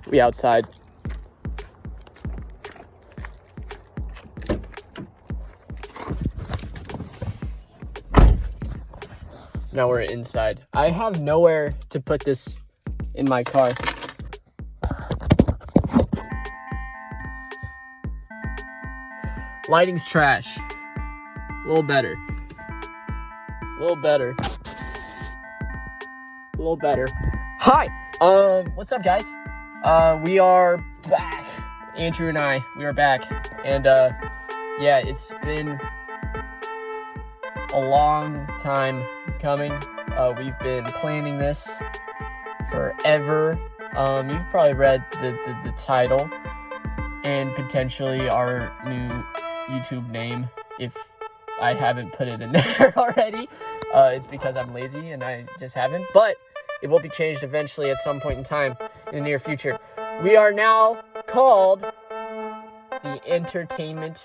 We outside. Now we're inside. I have nowhere to put this in my car. Lighting's trash. A little better. Hi! What's up, guys? We are back. Andrew and I, we are back. And, yeah, it's been a long time coming. We've been planning this forever. You've probably read the title and potentially our new YouTube name if I haven't put it in there already. It's because I'm lazy and I just haven't, but it will be changed eventually at some point in time in the near future. We are now called the Entertainment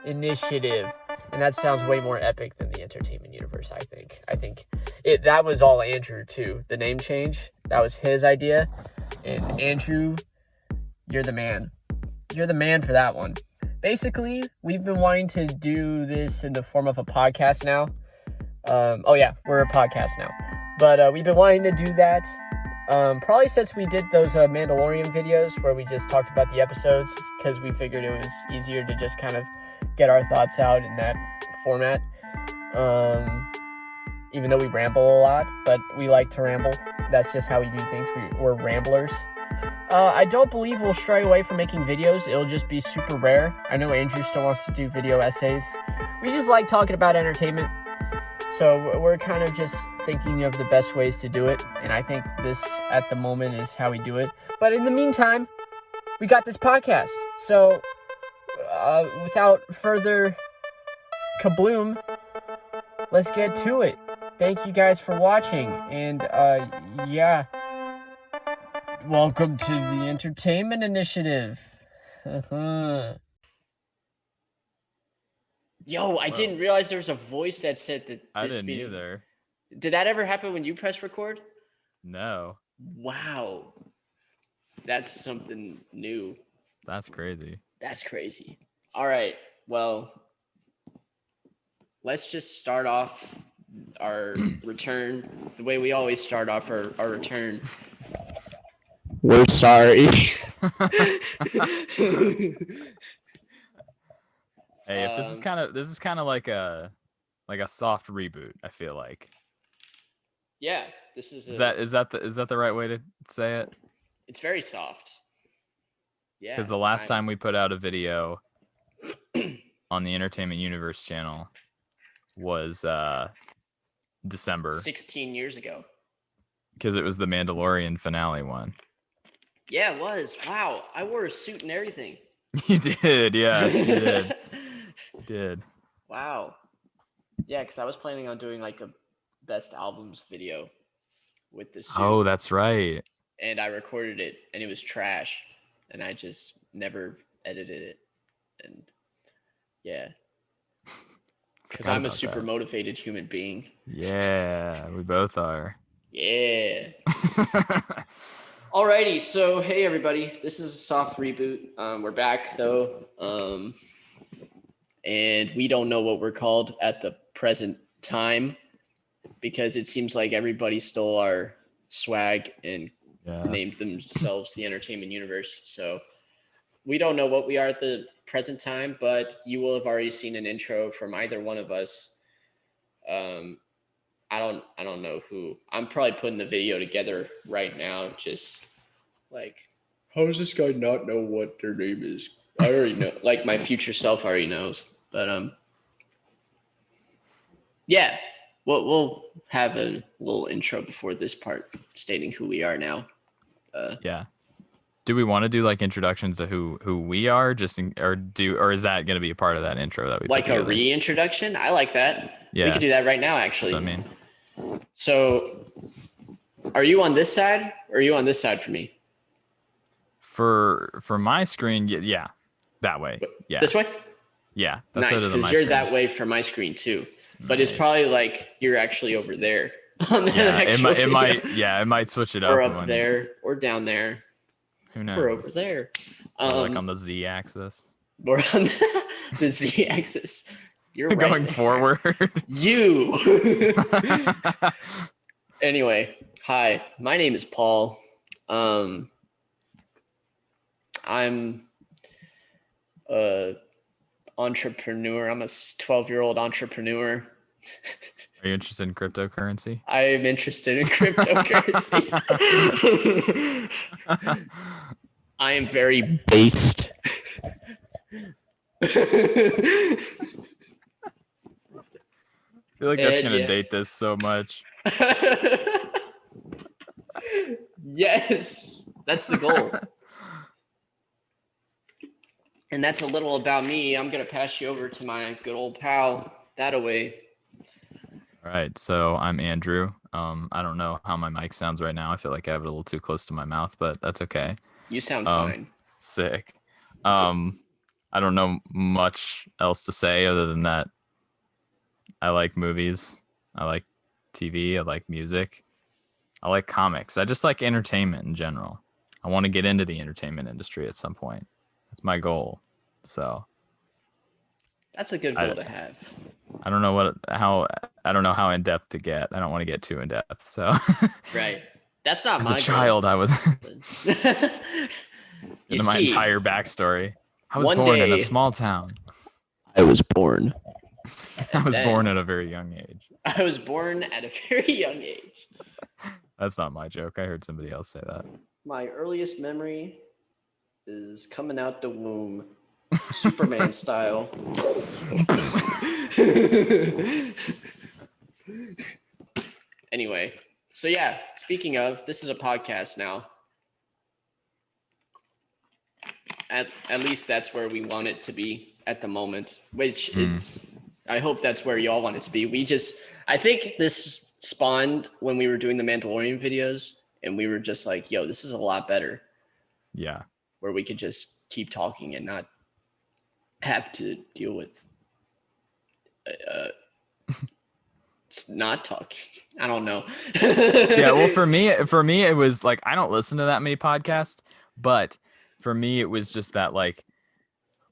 Initiative, and that sounds way more epic than the Entertainment Universe. I think that was all Andrew too. The name change, that was his idea, and Andrew, you're the man. You're the man for that one. Basically, we've been wanting to do this in the form of a podcast now. We're a podcast now. But we've been wanting to do that probably since we did those Mandalorian videos where we just talked about the episodes, because we figured it was easier to just kind of get our thoughts out in that format. Even though we ramble a lot, but we like to ramble. That's just how we do things. We're ramblers. I don't believe we'll stray away from making videos. It'll just be super rare. I know Andrew still wants to do video essays. We just like talking about entertainment. So we're kind of just thinking of the best ways to do it. And I think this, at the moment, is how we do it. But in the meantime, we got this podcast. So without further kabloom, let's get to it. Thank you guys for watching. And yeah. Welcome to the Entertainment Initiative. Yo, I didn't realize there was a voice that said that. I didn't either. Did that ever happen when you press record? No. Wow. That's something new. That's crazy. All right. Well, let's just start off our return the way we always start off our return. We're sorry. Hey, if this is kind of like a soft reboot, I feel like. Yeah, this is. Is that the right way to say it? It's very soft. Yeah. Because the last time we put out a video on the Entertainment Universe channel was December. 16 years ago. Because it was the Mandalorian finale one. Yeah, it was. Wow, I wore a suit and everything. You did, yeah, you did. Did. Wow. Yeah, because I was planning on doing like a best albums video with the suit. Oh, that's right. And I recorded it, and it was trash, and I just never edited it. And yeah, because I'm a super motivated human being. Yeah, we both are. Yeah. Alrighty, so hey everybody, this is a soft reboot. We're back though, and we don't know what we're called at the present time because it seems like everybody stole our swag and named themselves the Entertainment Universe. So we don't know what we are at the present time, but you will have already seen an intro from either one of us. I don't know who. I'm probably putting the video together right now. Just like, how does this guy not know what their name is? I already know. Like my future self already knows. But yeah, we'll have a little intro before this part, stating who we are now. Yeah. Do we want to do like introductions to who we are, or is that going to be a part of that intro that we like a reintroduction? I like that. Yeah, we could do that right now, actually. I mean. So, are you on this side or are you on this side for me? For my screen, yeah, that way. Yeah. This way? Yeah. That's nice, because you're that way for my screen too. But nice. It's probably like you're actually over there on the it might switch it up. Or up there or down there. Who knows? We're over there. Like on the z-axis. We're on the z-axis. You're right Going there. forward. You. Anyway, hi. My name is Paul. I'm a entrepreneur. I'm a 12-year-old entrepreneur. Are you interested in cryptocurrency? I am interested in cryptocurrency. I am very based. I feel like that's going to date this so much. Yes, that's the goal. And that's a little about me. I'm going to pass you over to my good old pal, Thataway. All right, so I'm Andrew. I don't know how my mic sounds right now. I feel like I have it a little too close to my mouth, but that's okay. You sound fine. Sick. I don't know much else to say other than that I like movies. I like TV. I like music. I like comics. I just like entertainment in general. I want to get into the entertainment industry at some point. That's my goal. So that's a good goal to have. I don't know how in depth to get. I don't want to get too in depth. So right. That's not my goal. As a child, I was into my entire backstory. I was born in a small town. I was born. I was born at a very young age. I was born at a very young age. That's not my joke. I heard somebody else say that. My earliest memory is coming out the womb, Superman style. Anyway, so yeah, speaking of, this is a podcast now. At least that's where we want it to be at the moment, which is, I hope that's where y'all want it to be. I think this spawned when we were doing the Mandalorian videos and we were just like, yo, this is a lot better. Yeah. Where we could just keep talking and not have to deal with not talking. I don't know. Yeah, well, for me, it was like, I don't listen to that many podcasts, but for me, it was just that, like,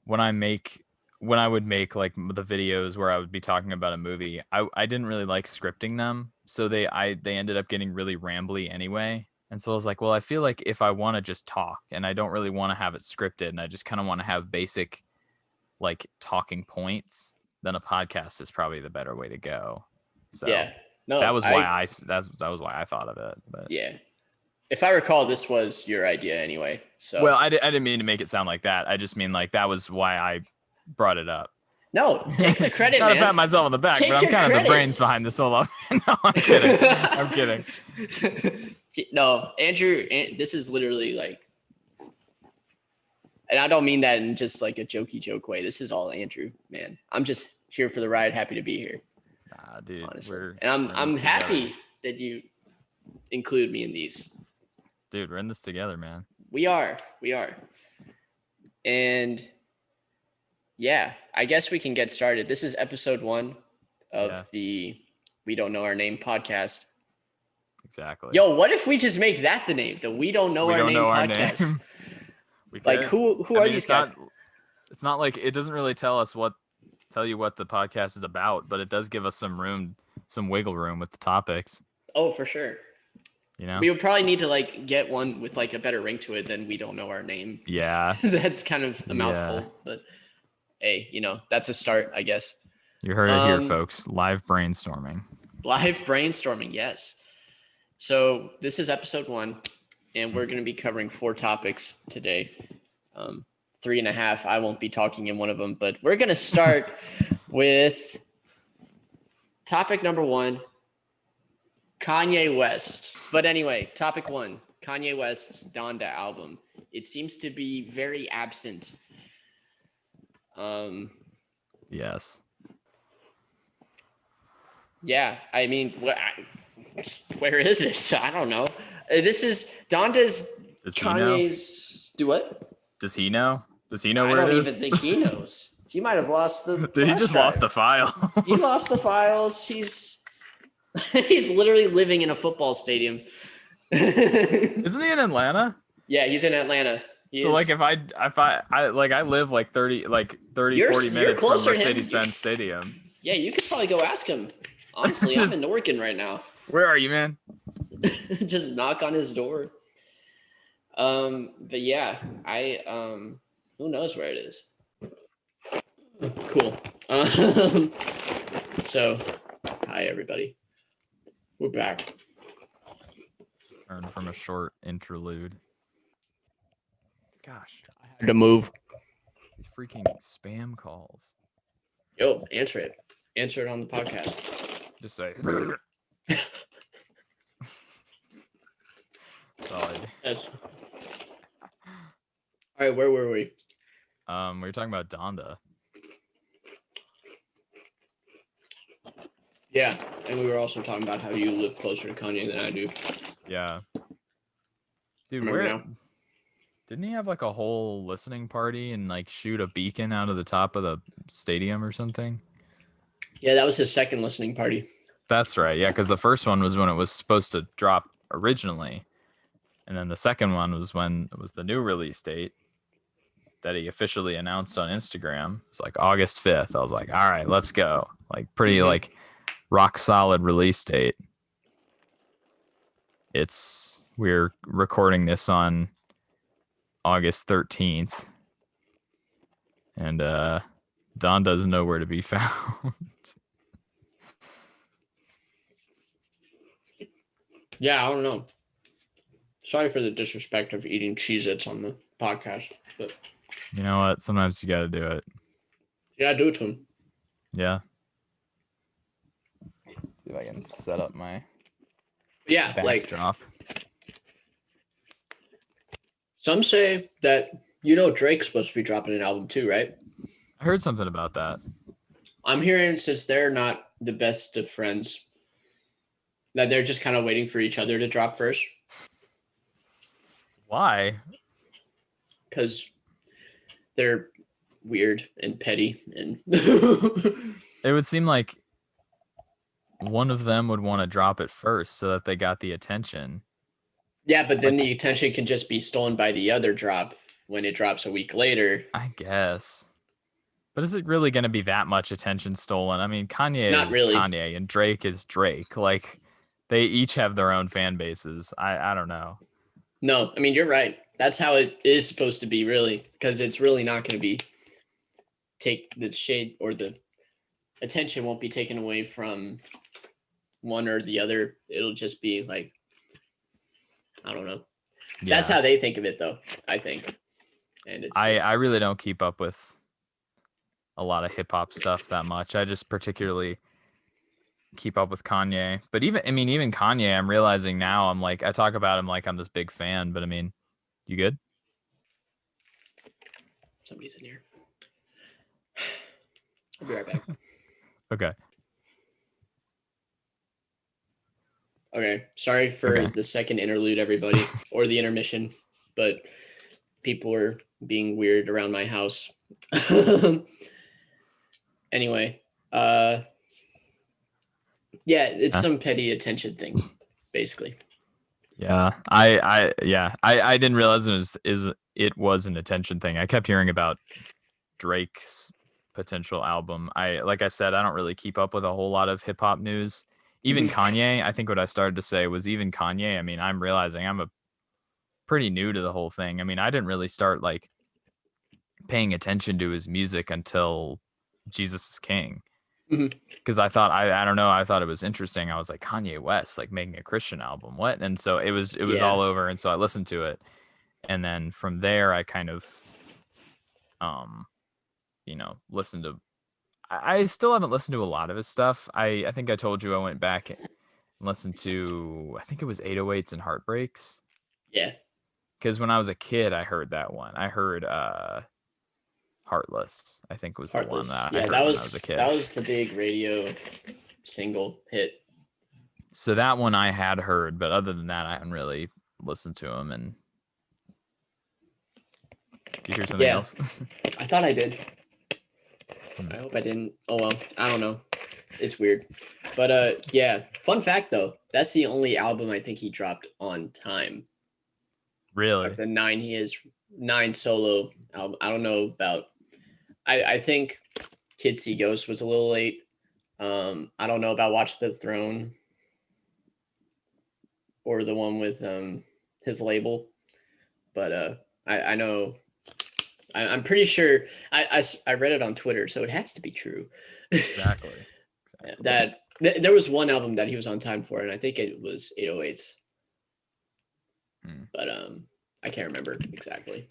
when I would make like the videos where I would be talking about a movie, I didn't really like scripting them. So they ended up getting really rambly anyway. And so I was like, well, I feel like if I want to just talk and I don't really want to have it scripted and I just kind of want to have basic like talking points, then a podcast is probably the better way to go. So yeah, no, that was why I thought of it. But yeah, if I recall, this was your idea anyway. So well, I didn't mean to make it sound like that. I just mean like that was why I brought it up. No, take the credit, Not man. to pat myself on the back, but I'm kind of the brains behind this whole. No, I'm kidding. I'm kidding. No, Andrew, this is literally like, and I don't mean that in just like a jokey joke way. This is all Andrew, man. I'm just here for the ride. Happy to be here. Nah, dude. Honestly. And I'm happy that you include me in these. Dude, we're in this together, man. We are. And yeah, I guess we can get started. This is episode 1 of the We Don't Know Our Name podcast. Exactly. Yo, what if we just make that the name? The We Don't Know Our Name podcast. Like who are these guys? It's not like it doesn't really tell you what the podcast is about, but it does give us some wiggle room with the topics. Oh, for sure. You know? We would probably need to like get one with like a better ring to it than We Don't Know Our Name. Yeah. That's kind of a mouthful, but hey, that's a start, I guess. You heard it here, folks. Live brainstorming. Live brainstorming, yes. So this is episode 1, and we're going to be covering 4 topics today. 3.5. I won't be talking in one of them, but we're going to start with topic number 1, Kanye West. But anyway, topic 1, Kanye West's Donda album. It seems to be very absent. Yes. Yeah, I mean, where is this? I don't know. This is Donda's Kanye's. Do what? Does he know? Does he know where it is? I don't even think he knows. He might have lost the. Dude, he just lost the files. He lost the files. He's literally living in a football stadium. Isn't he in Atlanta? Yeah, he's in Atlanta. So like if I live like 30 40 minutes from closer to him. Mercedes-Benz Stadium. Yeah, you could probably go ask him. Honestly, I'm in Norkin right now. Where are you, man? Just knock on his door. But yeah, who knows where it is? Cool. So, hi everybody. We're back. Turn from a short interlude. Gosh, I had to move. These freaking spam calls. Yo, answer it. Answer it on the podcast. Just say. Solid. Yes. All right, where were we? We were talking about Donda. Yeah, and we were also talking about how you live closer to Kanye than I do. Yeah. Dude, Remember now? Didn't he have like a whole listening party and like shoot a beacon out of the top of the stadium or something? Yeah, that was his second listening party. That's right. Yeah, because the first one was when it was supposed to drop originally. And then the second one was when it was the new release date that he officially announced on Instagram. It's like August 5th. I was like, all right, let's go. Like pretty like rock solid release date. We're recording this on August 13th. And Don doesn't know where to be found. Yeah, I don't know. Sorry for the disrespect of eating Cheez-Its on the podcast, but you know what? Sometimes you got to do it. Yeah, do it to him. Yeah. See if I can set up my backdrop. Like some say that Drake's supposed to be dropping an album too, right? I heard something about that. I'm hearing since they're not the best of friends, that they're just kind of waiting for each other to drop first. Why? Because they're weird and petty, and it would seem like one of them would want to drop it first so that they got the attention. Yeah, but then the attention can just be stolen by the other drop when it drops a week later. I guess. But is it really going to be that much attention stolen? I mean, Kanye Not is really. Kanye and Drake is Drake. Like, they each have their own fan bases. I don't know. No, I mean, you're right. That's how it is supposed to be, really, because it's really not going to take the shade, or the attention won't be taken away from one or the other. It'll just be like, I don't know. Yeah. That's how they think of it, though, I think. And I really don't keep up with a lot of hip hop stuff that much. I just particularly keep up with Kanye. But even Kanye, I'm realizing now, I'm like, I talk about him like I'm this big fan, but I mean, you good? Somebody's in here. I'll be right back. Okay. Okay. Sorry for the second interlude, everybody, or the intermission, but people were being weird around my house. Anyway, yeah, it's some petty attention thing, basically. Yeah, I didn't realize it was an attention thing. I kept hearing about Drake's potential album. Like I said, I don't really keep up with a whole lot of hip hop news. Even Kanye, I think what I started to say was even Kanye. I mean, I'm realizing I'm pretty new to the whole thing. I mean, I didn't really start like paying attention to his music until Jesus is King. Because I thought I don't know, I thought it was interesting. I was like, Kanye West like making a Christian album, what? And so it was all over, and so I listened to it, and then from there I kind of listened to. I still haven't listened to a lot of his stuff. I think I told you I went back and listened to, I think it was 808s and Heartbreaks. Yeah. Because when I was a kid, I heard that one. I heard Heartless, I think was Heartless. The one that I heard when I was a kid. That was the big radio single hit. So that one I had heard, but other than that, I hadn't really listened to him. And did you hear something else? I thought I did. I hope I didn't. Oh well, I don't know. It's weird. But yeah, fun fact though, that's the only album I think he dropped on time. Really? Of the 9 he has 9 solo album. I don't know about. I think Kids See Ghosts was a little late. I don't know about Watch the Throne or the one with his label, but I know I'm pretty sure I read it on Twitter, so it has to be true. Exactly. That there was one album that he was on time for, and I think it was 808s, but I can't remember exactly.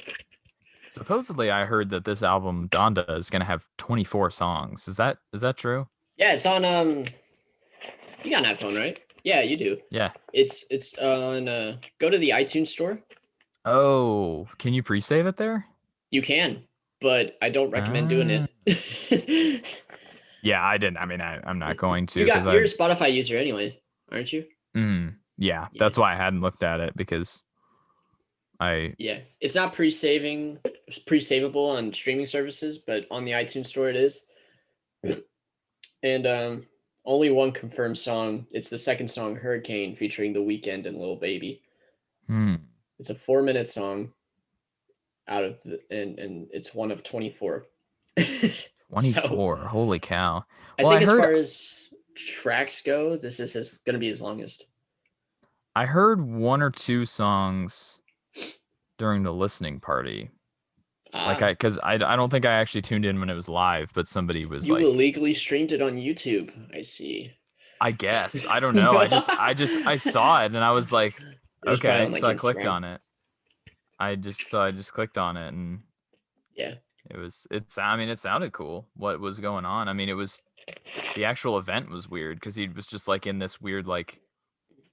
Supposedly, I heard that this album Donda is gonna have 24 songs. Is that true? Yeah, it's on you got an iPhone, right? Yeah, you do. Yeah. It's on go to the iTunes store. Oh, can you pre-save it there? You can, but I don't recommend doing Ah. it. Yeah, I didn't. I mean, I'm not going to because you're a Spotify user anyway, aren't you? Yeah, that's why I hadn't looked at it because it's not pre-savable on streaming services, but on the iTunes store it is. And only one confirmed song. It's the second song, Hurricane, featuring The Weeknd and Lil Baby. It's a 4-minute song out of and it's one of 24. 24. So, holy cow. I think as far as tracks go, this is going to be his longest. I heard 1 or 2 songs during the listening party. Because I don't think I actually tuned in when it was live, but somebody was you illegally streamed it on YouTube. I see. I guess. I don't know. I saw it and I was like, okay. So I clicked on it. I just clicked on it and yeah. I mean, it sounded cool what was going on. I mean, the actual event was weird because he was just like in this weird like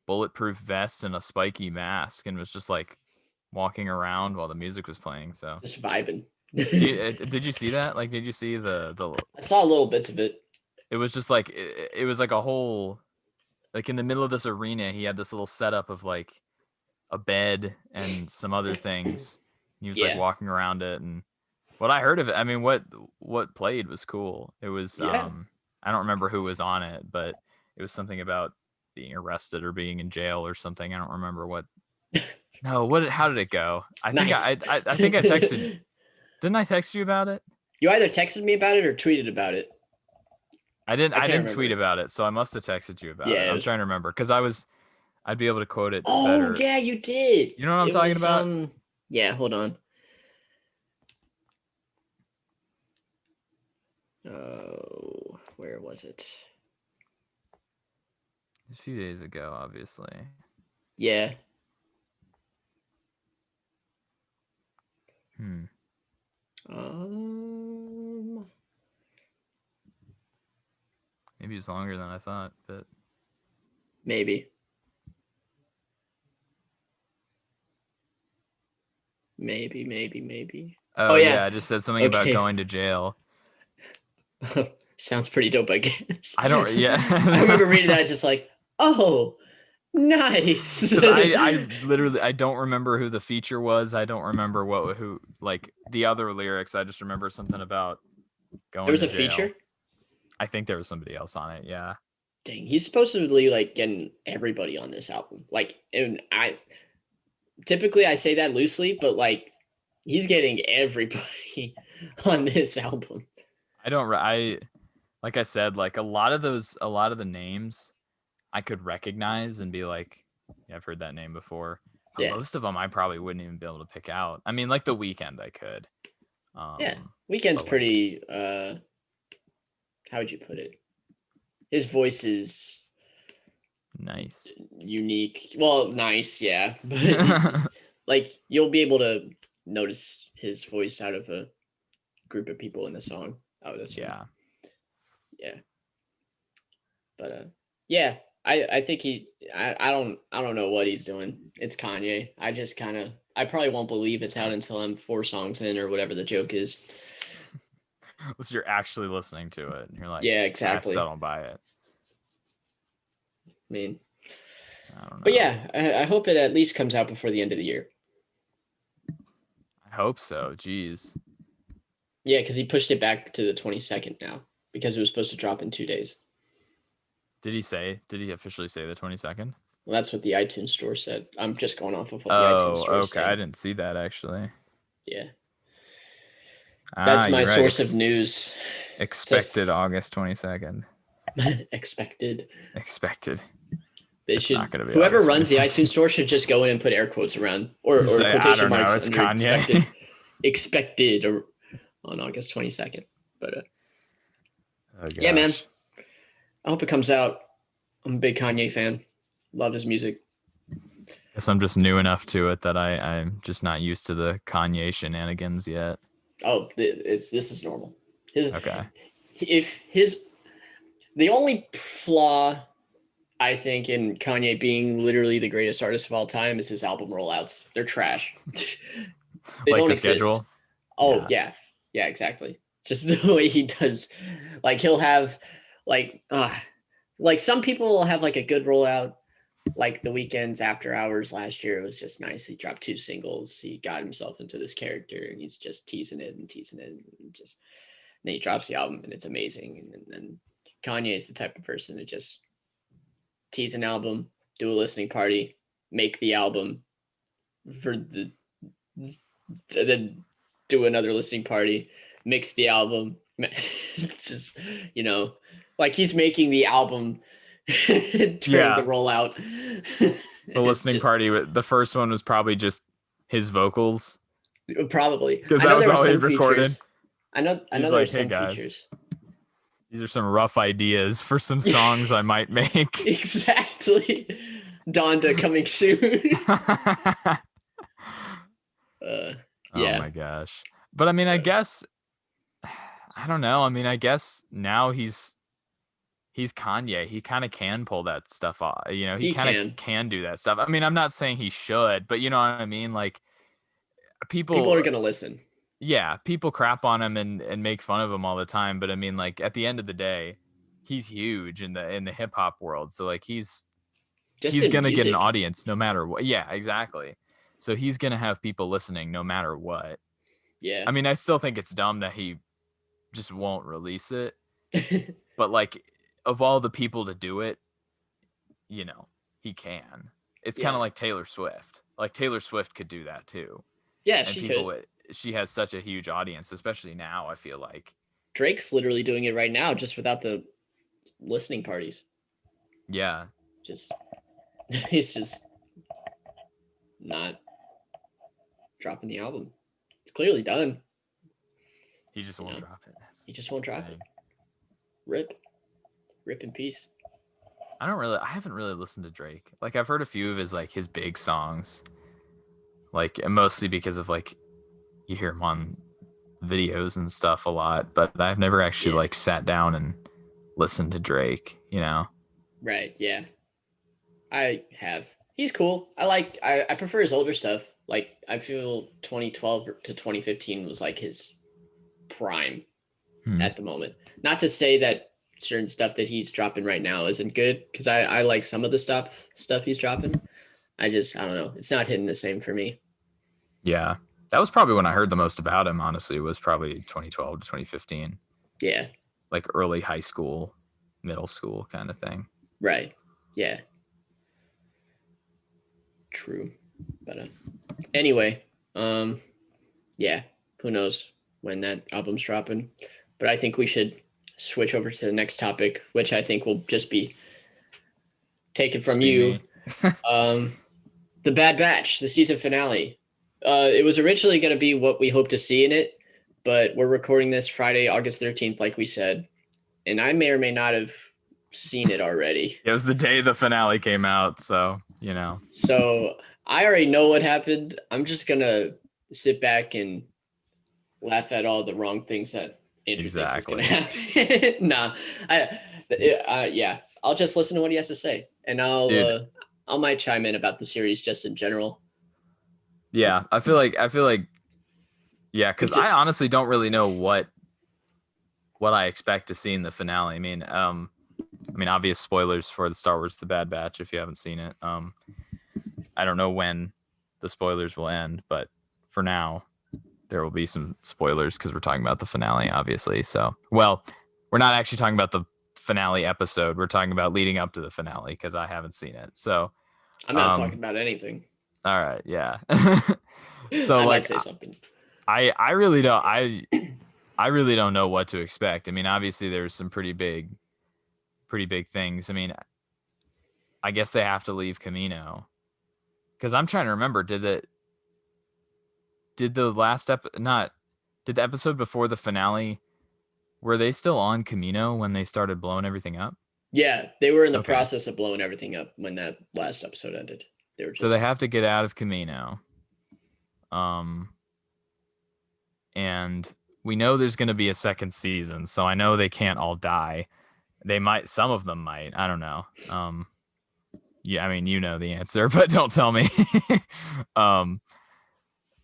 bulletproof vest and a spiky mask and was just like walking around while the music was playing. So just vibing. Did you see that? Like, did you see the? I saw little bits of it. It was just like it was like a whole, like in the middle of this arena, he had this little setup of like a bed and some other things. He was like walking around it, and what I heard of it, I mean, what played was cool. It was I don't remember who was on it, but it was something about being arrested or being in jail or something. I don't remember what. No, how did it go? I think I think I texted. Didn't I text you about it? You either texted me about it or tweeted about it. I didn't tweet about it, so I must have texted you about it. I'm trying to remember because I'd be able to quote it better. Oh yeah, you did. You know what I'm talking about? Yeah, hold on. Oh, where was it? A few days ago, obviously. Yeah. Maybe it's longer than I thought, but maybe. Oh yeah, I just said something about going to jail. Sounds pretty dope, I guess. I don't. Yeah, I remember reading that, just like, oh, nice. I literally I don't remember who the feature was. I don't remember who like the other lyrics. I just remember something about going. There was a jail. Feature. I think there was somebody else on it. Yeah. Dang, he's supposedly like getting everybody on this album. Like, and I typically I say that loosely, but like he's getting everybody on this album. Like I said, like a lot of the names I could recognize and be like, yeah, I've heard that name before. But most of them I probably wouldn't even be able to pick out. I mean, like The Weeknd I could. Weeknd's pretty how would you put it? His voice is nice. Unique. Well, nice, yeah. But like you'll be able to notice his voice out of a group of people in the song. I would assume. Yeah. But I think I don't know what he's doing. It's Kanye. I probably won't believe it's out until I'm 4 songs in or whatever the joke is. Unless you're actually listening to it and you're like, yeah, exactly. I still don't buy it. I mean, I don't know. But yeah, I hope it at least comes out before the end of the year. I hope so. Jeez. Yeah, because he pushed it back to the 22nd now because it was supposed to drop in 2 days. Did he officially say the 22nd? Well, that's what the iTunes store said. I'm just going off of what the iTunes Oh, store okay. I said. didn't see that actually. Yeah, Ah, that's my you're right. source of news. Expected Just August 22nd. expected. Expected. They It's not should. going to be Whoever August runs the 22nd. iTunes store should just go in and put air quotes around or Say, I quotation don't know. marks It's under Kanye. expected on August 22nd. But Oh yeah, man. gosh. I hope it comes out. I'm a big Kanye fan. Love his music. Guess I'm just new enough to it that I'm just not used to the Kanye shenanigans yet. Oh, this is normal. Okay. The only flaw I think in Kanye being literally the greatest artist of all time is his album rollouts. They're trash. They Like don't the exist. schedule. Oh yeah, exactly. Just the way he does. Like he'll have like some people will have like a good rollout. Like the Weeknd's After Hours last year was just nice. He dropped 2 singles. He got himself into this character and he's just teasing it and then he drops the album and it's amazing. And then Kanye is the type of person to just tease an album, do a listening party, make the album then do another listening party, mix the album. Just, like he's making the album during the rollout. The listening party, the first one was probably just his vocals. Probably. Because that was all he recorded. I know there were some features. These are some rough ideas for some songs I might make. Exactly. Donda coming soon. Oh my gosh. But I mean, I guess, I don't know. I mean, I guess now he's Kanye. He kind of can pull that stuff off. He kind of can do that stuff. I mean, I'm not saying he should, but you know what I mean? Like people are going to listen. Yeah, people crap on him and make fun of him all the time, but I mean, like at the end of the day, he's huge in the hip hop world. So like he's gonna get an audience no matter what. Yeah, exactly. So he's gonna have people listening no matter what. Yeah. I mean, I still think it's dumb that he just won't release it. But like, of all the people to do it, he can. It's kind of like Taylor Swift. Like Taylor Swift could do that too. Yeah, and she could. She has such a huge audience, especially now, I feel like. Drake's literally doing it right now just without the listening parties. Yeah. He's just not dropping the album. It's clearly done. He just won't drop it. He just won't drop it. Rip in peace. I haven't really listened to Drake. Like I've heard a few of his big songs. Like mostly because of like you hear him on videos and stuff a lot, but I've never actually like sat down and listened to Drake, Right, yeah. I have. He's cool. I prefer his older stuff. Like I feel 2012 to 2015 was like his prime at the moment. Not to say that certain stuff that he's dropping right now isn't good, because I like some of the stuff he's dropping. I don't know. It's not hitting the same for me. Yeah. That was probably when I heard the most about him, honestly. It was probably 2012 to 2015. Yeah. Like early high school, middle school kind of thing. Right. Yeah. True. But anyway, yeah, who knows when that album's dropping. But I think we should switch over to the next topic, which I think will just be taken from you. The Bad Batch, the season finale. It was originally going to be what we hope to see in it, but we're recording this Friday, August 13th, like we said. And I may or may not have seen it already. It was the day the finale came out, so, So I already know what happened. I'm just going to sit back and laugh at all the wrong things that Andrew thinks is going to happen. Nah, yeah, I'll just listen to what he has to say. And I might chime in about the series just in general. Yeah, I feel like, yeah, because I honestly don't really know what I expect to see in the finale. I mean, obvious spoilers for the Star Wars The Bad Batch if you haven't seen it. I don't know when the spoilers will end, but for now, there will be some spoilers because we're talking about the finale, obviously. So, well, we're not actually talking about the finale episode. We're talking about leading up to the finale because I haven't seen it. So, I'm not talking about anything. All right, yeah. So I might like say something. I really don't I really don't know what to expect. I mean, obviously there's some pretty big things. I mean, I guess they have to leave Camino. Because I'm trying to remember, did the last not did the episode before the finale, were they still on Camino when they started blowing everything up? Yeah, they were in the Okay. process of blowing everything up when that last episode ended. They were So just they have to get out of Camino. Um and we know there's going to be a second season, so I know they can't all die. They might, some of them might, I don't know. Yeah, I mean, you know the answer, but don't tell me. um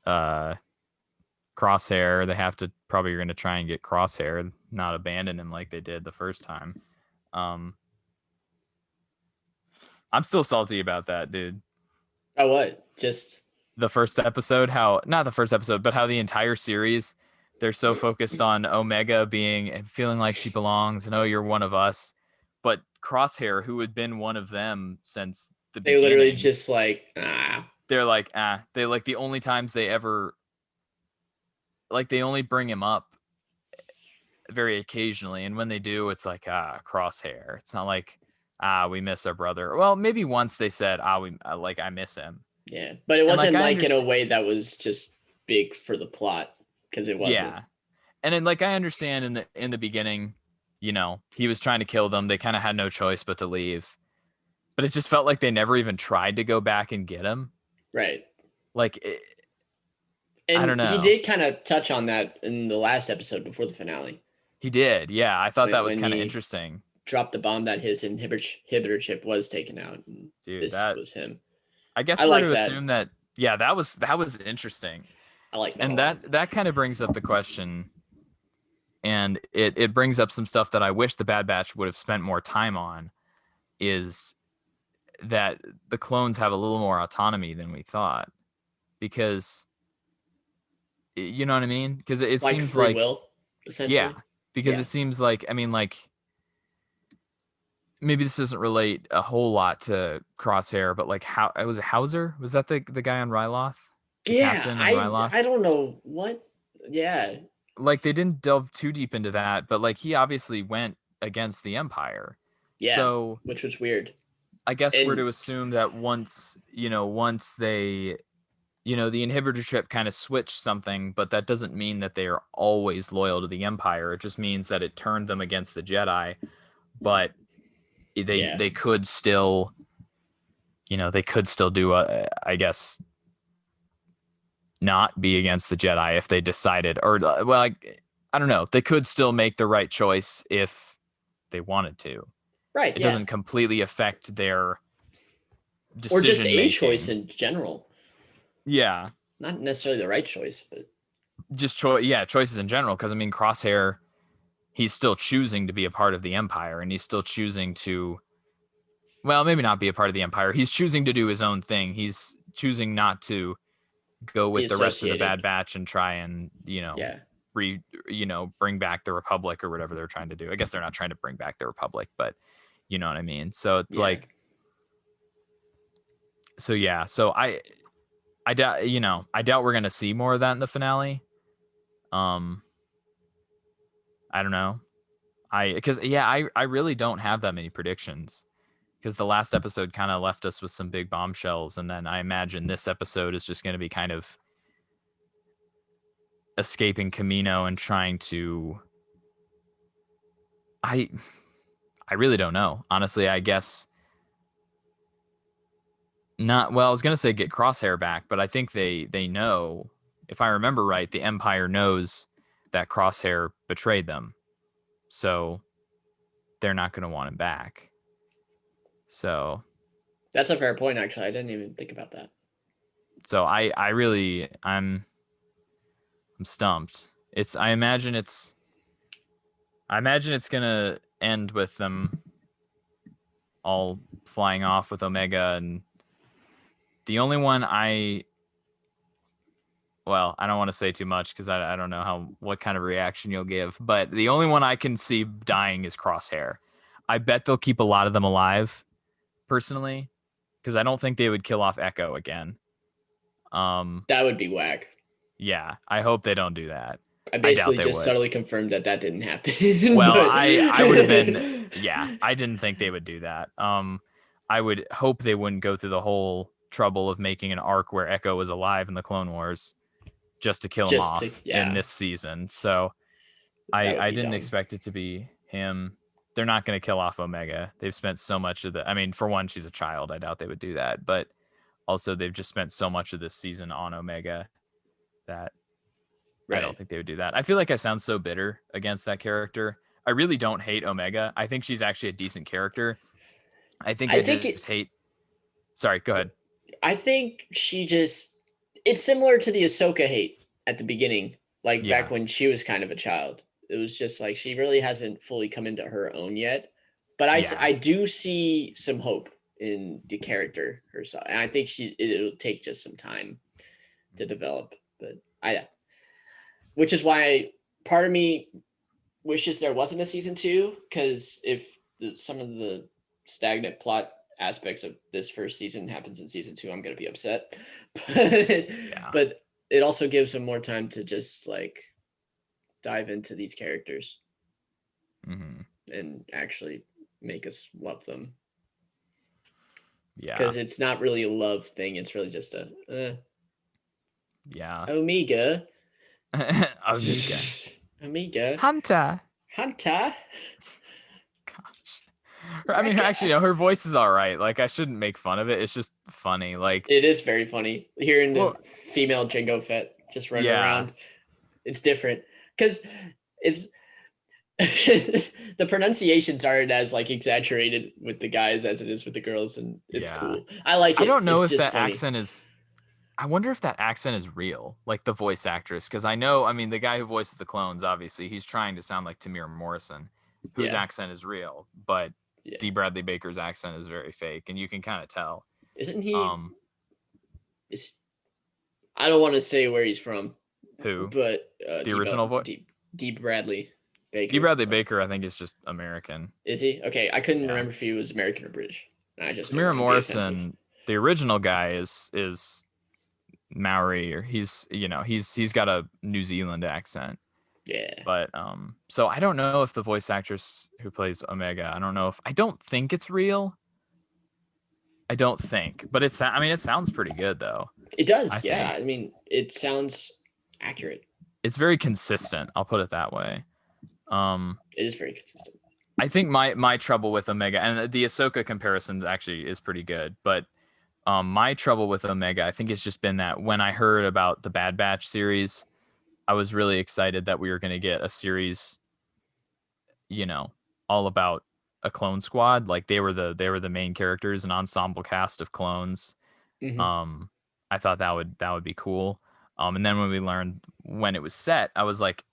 uh Crosshair, they have to probably going to try and get Crosshair, not abandon him like they did the first time. um I'm still salty about that, dude. oh what? Just The first episode, how, not the first episode, but how the entire series, they're so focused on Omega being, feeling like she belongs and, oh, you're one of us. But Crosshair, who had been one of them since the they literally beginning, just like they're like, they like, the only times they ever, like, they only bring him up very occasionally, and when they do, it's like, Crosshair. It's not like, we miss our brother. Well, maybe once they said, we like, I miss him. yeah, but it And wasn't I like in a way that was just big for the plot because it wasn't. Yeah. And then, like, I understand in the beginning, you know, he was trying to kill them. They kind of had no choice but to leave. But it just felt like they never even tried to go back and get him. Right. Like, and I don't know. He did kind of touch on that in the last episode before the finale. He did. Yeah, I thought that was kind of he interesting. Dropped the bomb that his inhibitor chip was taken out. And dude, this that was him. I guess I we're like to that. assume that. Yeah, that was interesting. I like that. And that kind of brings up the question, and it brings up some stuff that I wish the Bad Batch would have spent more time on, is that the clones have a little more autonomy than we thought, because, you know what I mean? Because it like seems free like will, essentially. Yeah, because it seems like, I mean, like, maybe this doesn't relate a whole lot to Crosshair, but like, how was it Hauser? Was that the guy on Ryloth? The captain on Ryloth? I don't know what. Yeah, like, they didn't delve too deep into that, but like, he obviously went against the Empire. Yeah, so which was weird. I guess we're to assume that once they, the inhibitor chip kind of switched something, but that doesn't mean that they are always loyal to the Empire. It just means that it turned them against the Jedi, but they could still, do I guess, not be against the Jedi if they decided, or, well, I don't know. They could still make the right choice if they wanted to. Right. It doesn't completely affect their decision or just making. a choice in general. Yeah. Not necessarily the right choice, but just choices in general. Because, I mean, Crosshair, he's still choosing to be a part of the Empire, and he's still choosing to, well, maybe not be a part of the Empire. He's choosing to do his own thing. He's choosing not to go with the rest of the Bad Batch and try and, bring back the Republic or whatever they're trying to do. I guess they're not trying to bring back the Republic, but you know what I mean? So it's like, so I doubt, I doubt we're going to see more of that in the finale. I don't know. I really don't have that many predictions, because the last episode kind of left us with some big bombshells. And then I imagine this episode is just going to be kind of escaping Camino and trying to, I really don't know. Honestly, I guess not. Well, I was going to say get Crosshair back, but I think they know, if I remember right, the Empire knows that Crosshair betrayed them. So they're not going to want him back. So that's a fair point, actually. I didn't even think about that. So I'm stumped. I imagine it's going to end with them all flying off with Omega, and the only one I don't want to say too much because I don't know what kind of reaction you'll give, but the only one I can see dying is Crosshair. I bet they'll keep a lot of them alive, personally, because I don't think they would kill off Echo again. That would be whack. Yeah, I hope they don't do that. I I doubt basically they just would. subtly confirmed that didn't happen. Well, but... I would have been, yeah, I didn't think they would do that. I would hope they wouldn't go through the whole trouble of making an arc where Echo was alive in the Clone Wars just to kill him off in this season. So I didn't dumb. expect it to be him. They're not going to kill off Omega. They've spent so much of I mean, for one, she's a child. I doubt they would do that. But also, they've just spent so much of this season on Omega that I don't think they would do that. I feel like I sound so bitter against that character. I really don't hate Omega. I think she's actually a decent character. I think I just hate... Sorry, go ahead. I think it's similar to the Ahsoka hate at the beginning, like back when she was kind of a child. It was just like she really hasn't fully come into her own yet. But I do see some hope in the character herself. And I think it'll take just some time to develop. But which is why part of me wishes there wasn't a season 2, because if some of the stagnant plot aspects of this first season happens in season 2, I'm going to be upset. But it also gives them more time to just like dive into these characters and actually make us love them. Yeah, because it's not really a love thing. It's really just a Omega. Omega. Hunter. Gosh. I mean, actually, no, her voice is all right. Like, I shouldn't make fun of it. It's just funny. Like, it is very funny hearing the female Jango Fett just running around. It's different because it's the pronunciations aren't as like exaggerated with the guys as it is with the girls, and it's cool. I like it. I don't know if that accent is... I wonder if that accent is real, like the voice actress, because I mean, the guy who voices the clones, obviously, he's trying to sound like Tamir Morrison, whose accent is real, but D. Bradley Baker's accent is very fake, and you can kind of tell. Isn't he? I don't want to say where he's from. Who? But the original voice? D. Bradley Baker. D. Bradley Baker, I think, is just American. Is he? Okay, I couldn't remember if he was American or British. Tamir Morrison, the original guy, is Maori, or he's got a New Zealand accent. Yeah. But so I don't know if the voice actress who plays Omega, I don't think it's real. I don't think, but it sounds pretty good though. It does. I mean, it sounds accurate. It's very consistent. I'll put it that way. It is very consistent. I think my trouble with Omega, and the Ahsoka comparison actually is pretty good, but my trouble with Omega, I think, it's just been that when I heard about the Bad Batch series, I was really excited that we were going to get a series, all about a clone squad. Like they were the main characters, an ensemble cast of clones. I thought that would be cool. And then when we learned when it was set, I was like,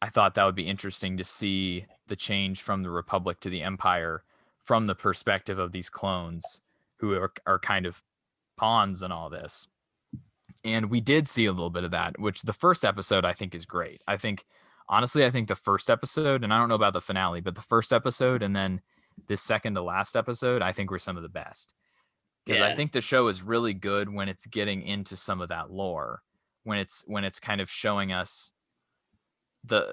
I thought that would be interesting to see the change from the Republic to the Empire from the perspective of these clones who are kind of pawns in all this. And we did see a little bit of that, which the first episode I think is great. Honestly, I think the first episode, and I don't know about the finale, but the first episode and then this second to last episode, I think were some of the best. Because I think the show is really good when it's getting into some of that lore, when it's kind of showing us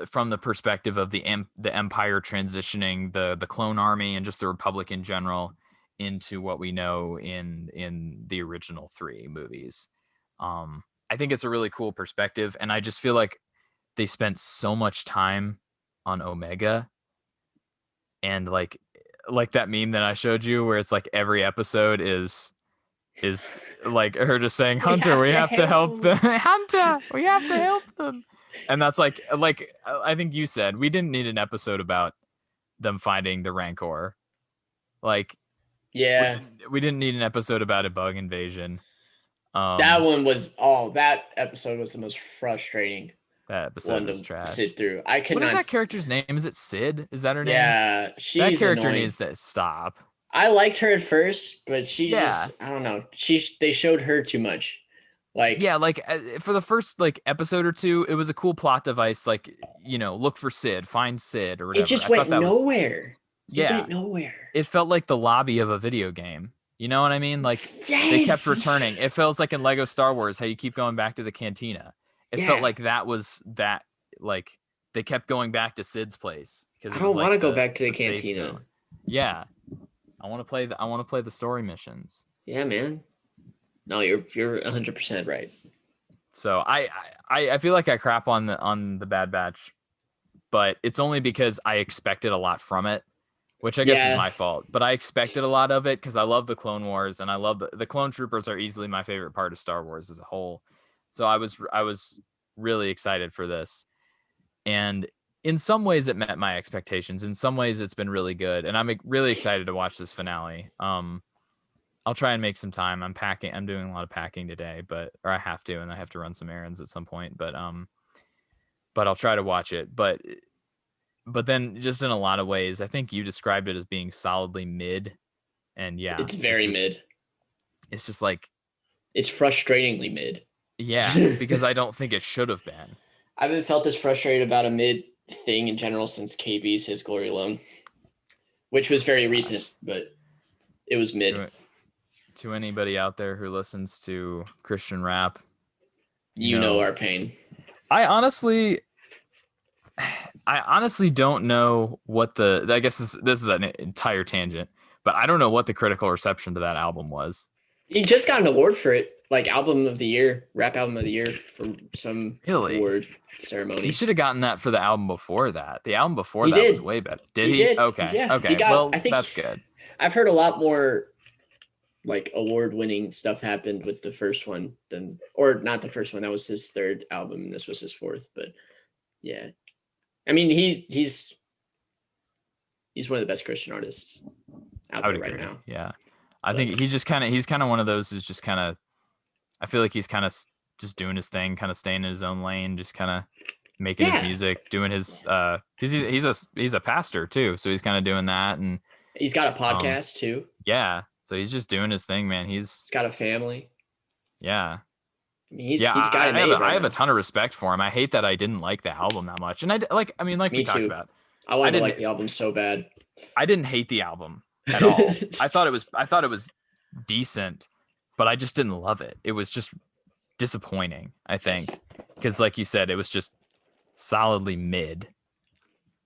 from the perspective of the Empire transitioning the clone army and just the Republic in general into what we know in the original 3 movies. I think it's a really cool perspective, and I just feel like they spent so much time on Omega, and like that meme that I showed you where it's like every episode is like her just saying, Hunter, we have to help them. Hunter, we have to help them. And that's like I think you said we didn't need an episode about them finding the Rancor. Like, we didn't need an episode about a bug invasion. That episode was the most frustrating. That episode was trash. Sit through. What is that character's name? Is it Sid? Is that her name? Yeah, that character needs to stop. I liked her at first, but she just, I don't know. They showed her too much. Like, for the first episode or 2, it was a cool plot device. Like, look for Sid, find Sid, or whatever. It just went nowhere. It went nowhere. It felt like the lobby of a video game. You know what I mean? Like they kept returning. It feels like in Lego Star Wars how you keep going back to the cantina. It felt like that was that, like they kept going back to Sid's place because I it was don't want to like go back to the safe cantina. zone. Yeah, I want to play the story missions. Yeah, man. No, you're 100% right. So I feel like I crap on the Bad Batch, but it's only because I expected a lot from it, which I guess is my fault. But I expected a lot of it because I love the Clone Wars and I love the Clone Troopers are easily my favorite part of Star Wars as a whole. So I was really excited for this, and in some ways it met my expectations. In some ways it's been really good, and I'm really excited to watch this finale. I'll try and make some time. I'm doing a lot of packing today, or I have to, and I have to run some errands at some point. But I'll try to watch it. But then just in a lot of ways, I think you described it as being solidly mid. And yeah, it's very mid. It's just like it's frustratingly mid. Yeah, because I don't think it should have been. I haven't felt this frustrated about a mid thing in general since KB's His Glory Alone, which was very recent, but it was mid. To anybody out there who listens to Christian rap, you know our pain. I honestly don't know what I guess this is an entire tangent, but I don't know what the critical reception to that album was. He just got an award for it, like album of the year, rap album of the year from some award ceremony. He should have gotten that for the album before that. The album before that was way better. Did he? Okay. Yeah, okay. Well, I think that's good. I've heard a lot more like award-winning stuff happened with the first one or not the first one. That was his third album, and this was his fourth. But yeah, I mean, he's one of the best Christian artists out there right now. Yeah, I think he's kind of one of those who's just kind of. I feel like he's kind of just doing his thing, kind of staying in his own lane, just kind of making his music, doing his. He's a pastor too, so he's kind of doing that, and he's got a podcast too. Yeah. So he's just doing his thing, man. He's got a family. Yeah. I mean, he's got it made. I have a ton of respect for him. I hate that I didn't like the album that much. And we talked about. I wanted to like the album so bad. I didn't hate the album at all. I thought it was decent, but I just didn't love it. It was just disappointing, I think. Because like you said, it was just solidly mid.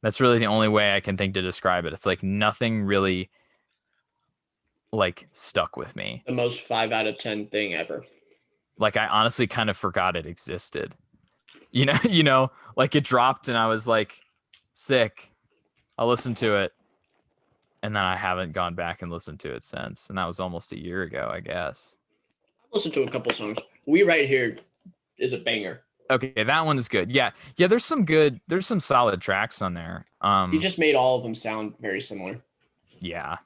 That's really the only way I can think to describe it. It's like nothing really like stuck with me. The most 5 out of 10 thing ever. Like I honestly kind of forgot it existed. You know, like it dropped and I was like, sick. I'll listen to it. And then I haven't gone back and listened to it since. And that was almost a year ago, I guess. I listened to a couple songs. We Right Here is a banger. Okay, that one is good. Yeah, there's some solid tracks on there. He just made all of them sound very similar. Yeah.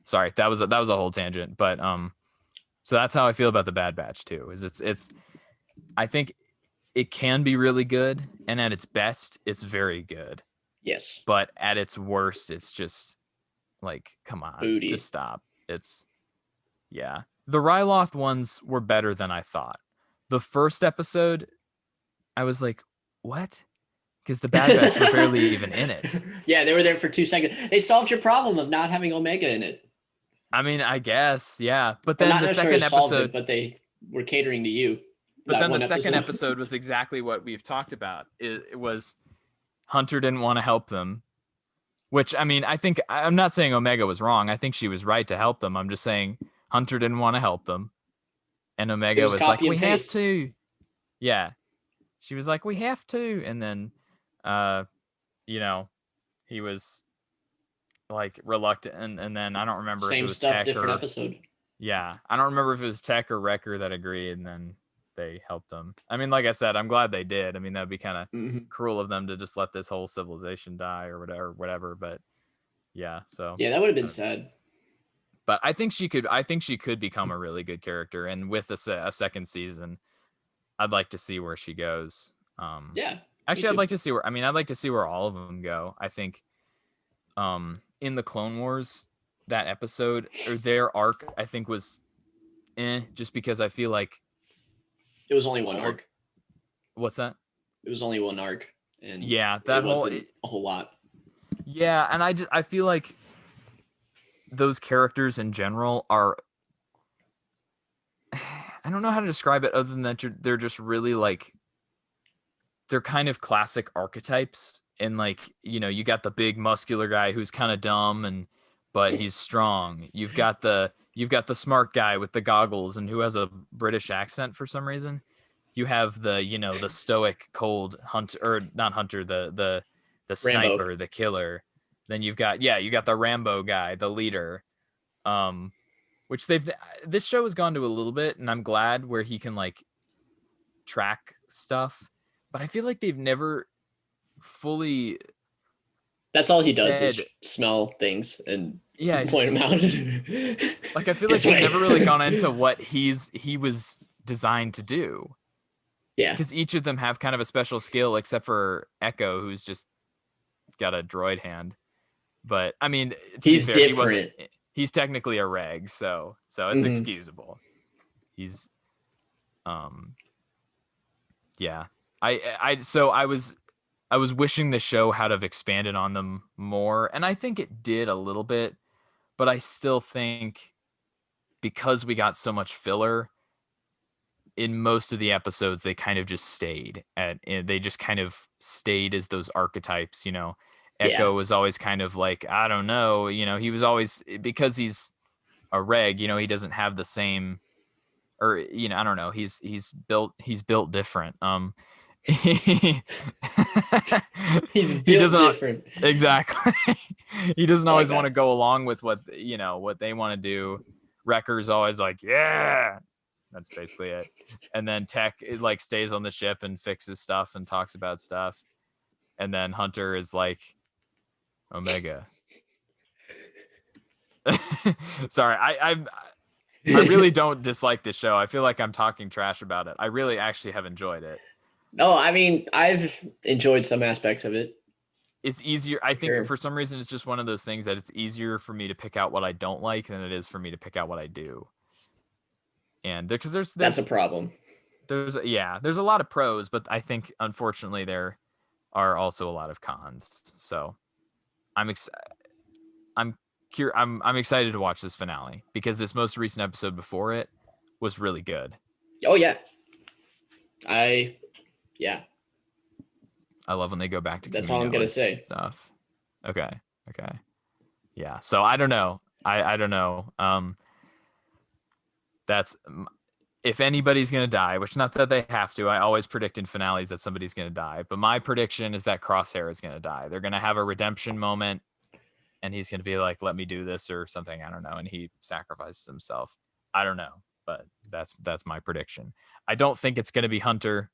Sorry, that was a whole tangent, but so that's how I feel about the Bad Batch too. Is it's I think it can be really good, and at its best, it's very good. Yes. But at its worst, it's just like, come on, booty. Just stop. The Ryloth ones were better than I thought. The first episode, I was like, what? Because the Bad Batch were barely even in it. Yeah, they were there for 2 seconds. They solved your problem of not having Omega in it. I mean, I guess, yeah. But then the second episode, but they were catering to you. But then the second episode was exactly what we've talked about. It was Hunter didn't want to help them, which, I mean, I think I'm not saying Omega was wrong. I think she was right to help them. I'm just saying Hunter didn't want to help them. And Omega was like, we have to. Yeah. She was like, we have to. And then, he was like reluctant. And then I don't remember if it was Tech different episode. Yeah. I don't remember if it was Tech or Wrecker that agreed. And then they helped them. I mean, like I said, I'm glad they did. I mean, that'd be kind of cruel of them to just let this whole civilization die or whatever. But yeah, so. Yeah, that would have been sad. But I think she could become a really good character, and with a second season, I'd like to see where she goes. Yeah. Actually, I'd like to see where all of them go. I think, in the Clone Wars, that episode or their arc, I think was, just because I feel like it was only one arc. What's that? It was only one arc, and yeah, that wasn't a whole lot. Yeah, and I feel like those characters in general are, I don't know how to describe it other than that they're just really like, they're kind of classic archetypes. And like, you got the big muscular guy who's kind of dumb but he's strong. You've got the smart guy with the goggles and who has a British accent for some reason. You have the stoic cold hunter, or not hunter, the Rambo. sniper, the killer. Then you got the Rambo guy, the leader. Which this show has gone to a little bit, and I'm glad, where he can like track stuff, but I feel like they've never fully. That's all he does is said, smell things and yeah, point them out. like I feel like they've never really gone into what he was designed to do. Yeah, Because each of them have kind of a special skill, except for Echo, who's just got a droid hand. But I mean, to he's be fair, different. He's technically a reg, so it's excusable. He's, yeah. I was wishing the show had have expanded on them more, and I think it did a little bit, but I still think, because we got so much filler in most of the episodes, they kind of just stayed as those archetypes. Echo was always kind of like, I don't know, he was always, because he's a reg, he doesn't have the same, or I don't know, he's built different. He built different. Exactly. He doesn't always want to go along with what they want to do. Wrecker's always like, yeah, that's basically it. And then Tech, it like stays on the ship and fixes stuff and talks about stuff. And then Hunter is like, Omega. Sorry, I really don't dislike this show. I feel like I'm talking trash about it. I really actually have enjoyed it. No, I mean, I've enjoyed some aspects of it. It's easier. I think for some reason it's just one of those things that it's easier for me to pick out what I don't like than it is for me to pick out what I do. And because there's that's a problem. There's a lot of pros, but I think unfortunately there are also a lot of cons. So I'm excited to watch this finale, because this most recent episode before it was really good. Oh yeah. I love when they go back to that's all I'm gonna say stuff. Okay. Yeah. So I don't know. I don't know. That's, if anybody's gonna die, which not that they have to. I always predict in finales that somebody's gonna die, but my prediction is that Crosshair is gonna die. They're gonna have a redemption moment, and he's gonna be like, "Let me do this" or something. I don't know, and he sacrifices himself. I don't know, but that's my prediction. I don't think it's gonna be Hunter.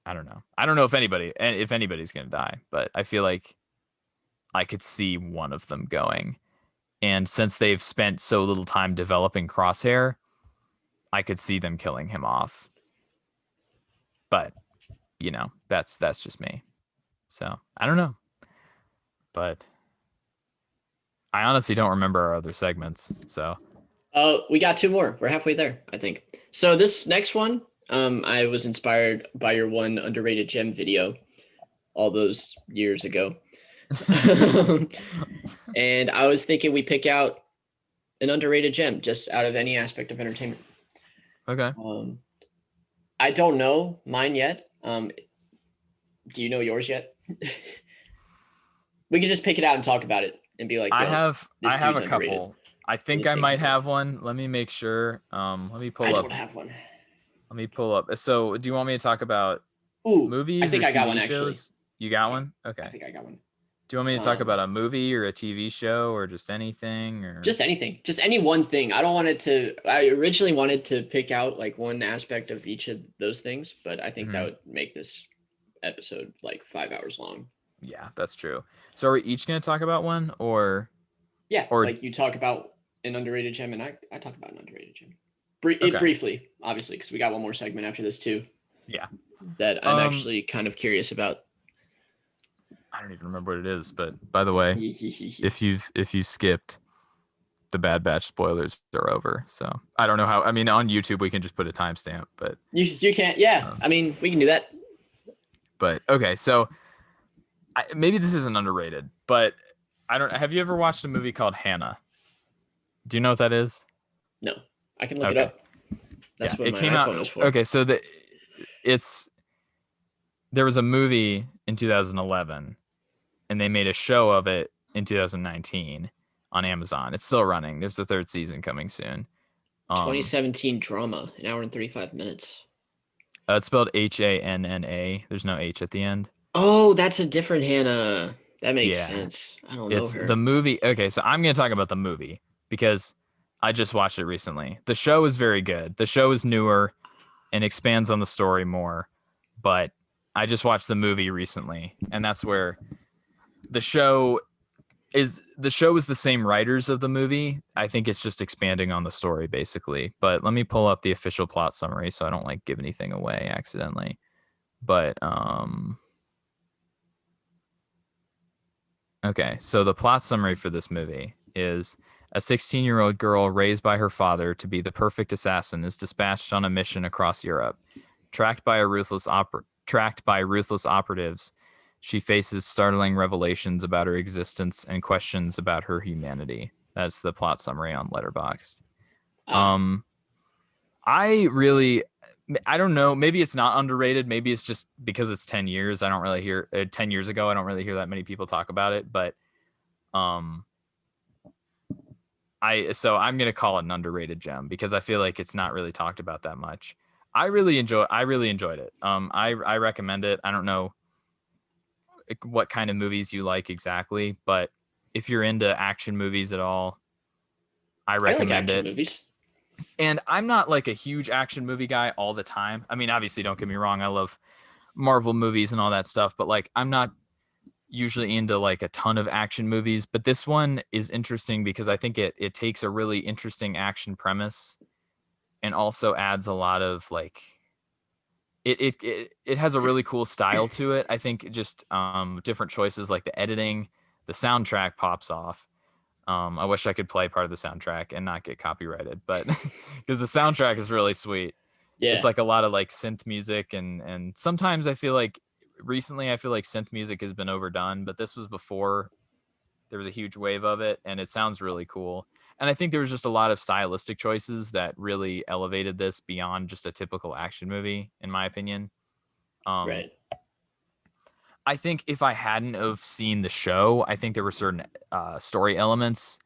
I don't know. I don't know if anybody's gonna die, but I feel like I could see one of them going. And since they've spent so little time developing Crosshair, I could see them killing him off. But, that's just me. So I don't know. But I honestly don't remember our other segments. So we got 2 more. We're halfway there, I think. So this next one, I was inspired by your one underrated gem video all those years ago. And I was thinking we pick out an underrated gem just out of any aspect of entertainment. Okay. I don't know mine yet. Do you know yours yet? We could just pick it out and talk about it and be like, I have a couple. underrated. I think I might have one. Let me make sure. Let me pull up. I don't have one. Let me pull up. So do you want me to talk about movies I think or I got TV one, shows? actually. You got one? Okay. I think I got one. Do you want me to talk about a movie or a TV show or just anything? Or just anything? Just any one thing. I originally wanted to pick out like one aspect of each of those things, but I think that would make this episode like 5 hours long. Yeah, that's true. So are we each going to talk about one, or? Yeah, or like you talk about an underrated gem and I talk about an underrated gem. Briefly, obviously, because we got one more segment after this too. Yeah. That I'm actually kind of curious about. I don't even remember what it is, but by the way, if you've skipped, the Bad Batch spoilers are over. So I don't know how. I mean, on YouTube we can just put a timestamp, but you can't. Yeah, I mean, we can do that. But okay, so maybe this isn't underrated, but I don't. Have you ever watched a movie called Hannah? Do you know what that is? No, I can look it Okay. up. That's Yeah, what it my came iPhone out. is for. Okay, so there was a movie in 2011, and they made a show of it in 2019 on Amazon. It's still running. There's a third season coming soon. 2017 drama, an hour and 35 minutes. It's spelled Hanna. There's no H at the end. Oh, that's a different Hannah. That makes Yeah. sense. I don't know It's her. the movie. Okay, so I'm going to talk about the movie because I just watched it recently. The show is very good. The show is newer and expands on the story more, but I just watched the movie recently, and that's where the show is the same writers of the movie. I think it's just expanding on the story basically. But let me pull up the official plot summary so I don't like give anything away accidentally. But okay, so the plot summary for this movie is a 16-year-old girl raised by her father to be the perfect assassin is dispatched on a mission across Europe. Tracked by ruthless operatives, she faces startling revelations about her existence and questions about her humanity. That's the plot summary on Letterboxd. I don't know. Maybe it's not underrated. Maybe it's just because it's 10 years. I don't really hear 10 years ago. I don't really hear that many people talk about it, but I'm going to call it an underrated gem because I feel like it's not really talked about that much. I really enjoyed it. I recommend it. I don't know what kind of movies you like exactly, but if you're into action movies at all, I recommend I like action it. movies. And I'm not like a huge action movie guy all the time. I mean, obviously, don't get me wrong. I love Marvel movies and all that stuff, but like, I'm not usually into like a ton of action movies, but this one is interesting because I think it takes a really interesting action premise and also adds a lot of like, it has a really cool style to it. I think just different choices like the editing, the soundtrack pops off. I wish I could play part of the soundtrack and not get copyrighted, but because the soundtrack is really sweet. Yeah. It's like a lot of like synth music and sometimes I feel like synth music has been overdone, but this was before there was a huge wave of it and it sounds really cool. And I think there was just a lot of stylistic choices that really elevated this beyond just a typical action movie, in my opinion. Right. I think if I hadn't have seen the show, I think there were certain story elements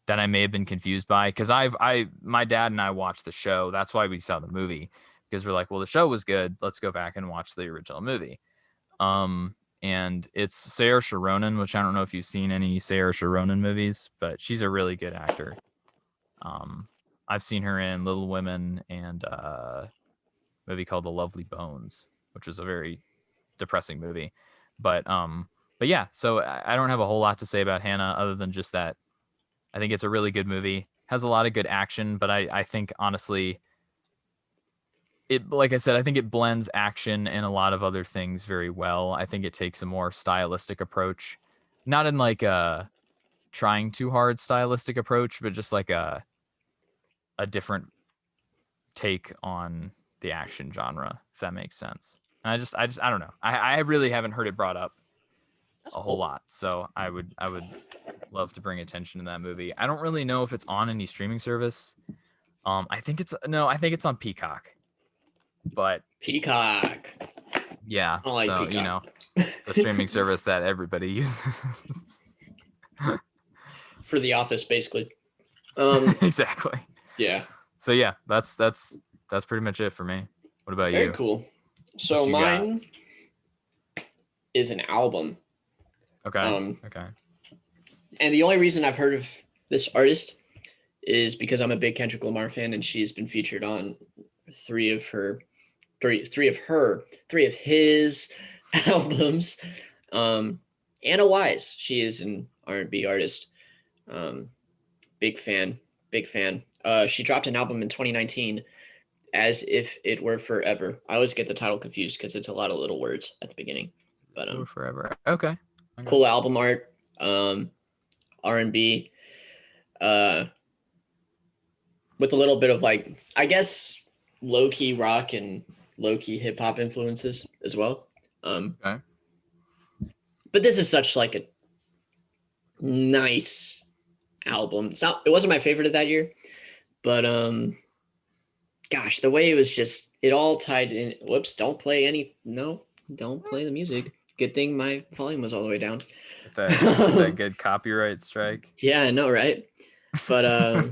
that I may have been confused by because my dad and I watched the show. That's why we saw the movie because we're like, well, the show was good. Let's go back and watch the original movie. And it's Saoirse Ronan, which I don't know if you've seen any Saoirse Ronan movies, but she's a really good actor. I've seen her in Little Women and a movie called The Lovely Bones, which was a very depressing movie. But yeah, so I don't have a whole lot to say about Hannah other than just that I think it's a really good movie. Has a lot of good action, but I think honestly like I said, I think it blends action and a lot of other things very well. I think it takes a more stylistic approach. Not in like a trying too hard stylistic approach, but just like a different take on the action genre, if that makes sense. And I don't know. I really haven't heard it brought up a whole lot. So I would love to bring attention to that movie. I don't really know if it's on any streaming service. I think it's on Peacock. But Peacock. Yeah. I like so, Peacock. The streaming service that everybody uses. For The Office, basically. Exactly. Yeah. So yeah, that's pretty much it for me. What about you? Very cool. So mine is an album. Okay. Okay. And the only reason I've heard of this artist is because I'm a big Kendrick Lamar fan, and she's been featured on three of his albums. Anna Wise, she is an R&B artist. Big fan. She dropped an album in 2019, As If It Were Forever. I always get the title confused because it's a lot of little words at the beginning. But forever. Okay. Cool album art. R&B. With a little bit of like, I guess, low-key rock and low-key hip-hop influences as well. Okay. But this is such like a nice album. It wasn't my favorite of that year, but gosh, the way it was just, it all tied in. Whoops, don't play the music. Good thing my volume was all the way down. That good copyright strike. Yeah, I know, right? But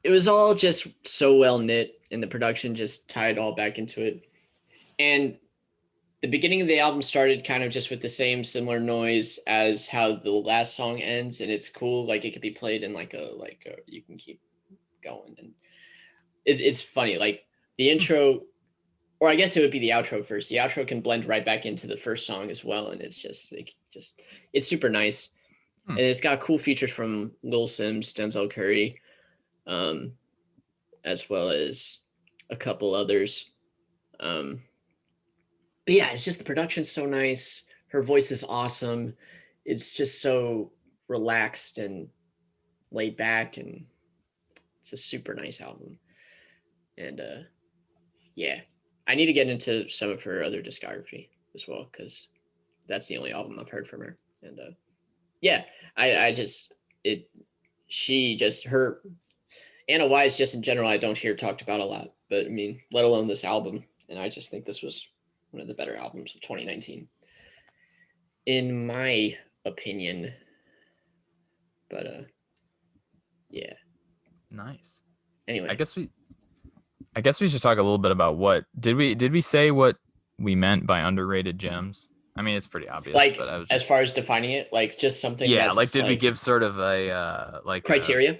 it was all just so well knit, and the production just tied all back into it. And the beginning of the album started kind of just with the same similar noise as how the last song ends, and it's cool. Like it could be played in like a you can keep going, and it's funny. Like the intro, or I guess it would be the outro first. The outro can blend right back into the first song as well, and it's just it's super nice. And it's got cool features from Lil Sims, Denzel Curry, as well as a couple others. But yeah, it's just the production's so nice. Her voice is awesome. It's just so relaxed and laid back, and it's a super nice album. And yeah, I need to get into some of her other discography as well, because that's the only album I've heard from her. And yeah, her Anna Wise just in general, I don't hear talked about a lot, but I mean, let alone this album. And I just think this was one of the better albums of 2019, in my opinion. But yeah, nice. Anyway, I guess we should talk a little bit about what did we say what we meant by underrated gems? I mean, it's pretty obvious. Like, but I was as far as defining it, like just something. Yeah, that's like did we give sort of a criteria?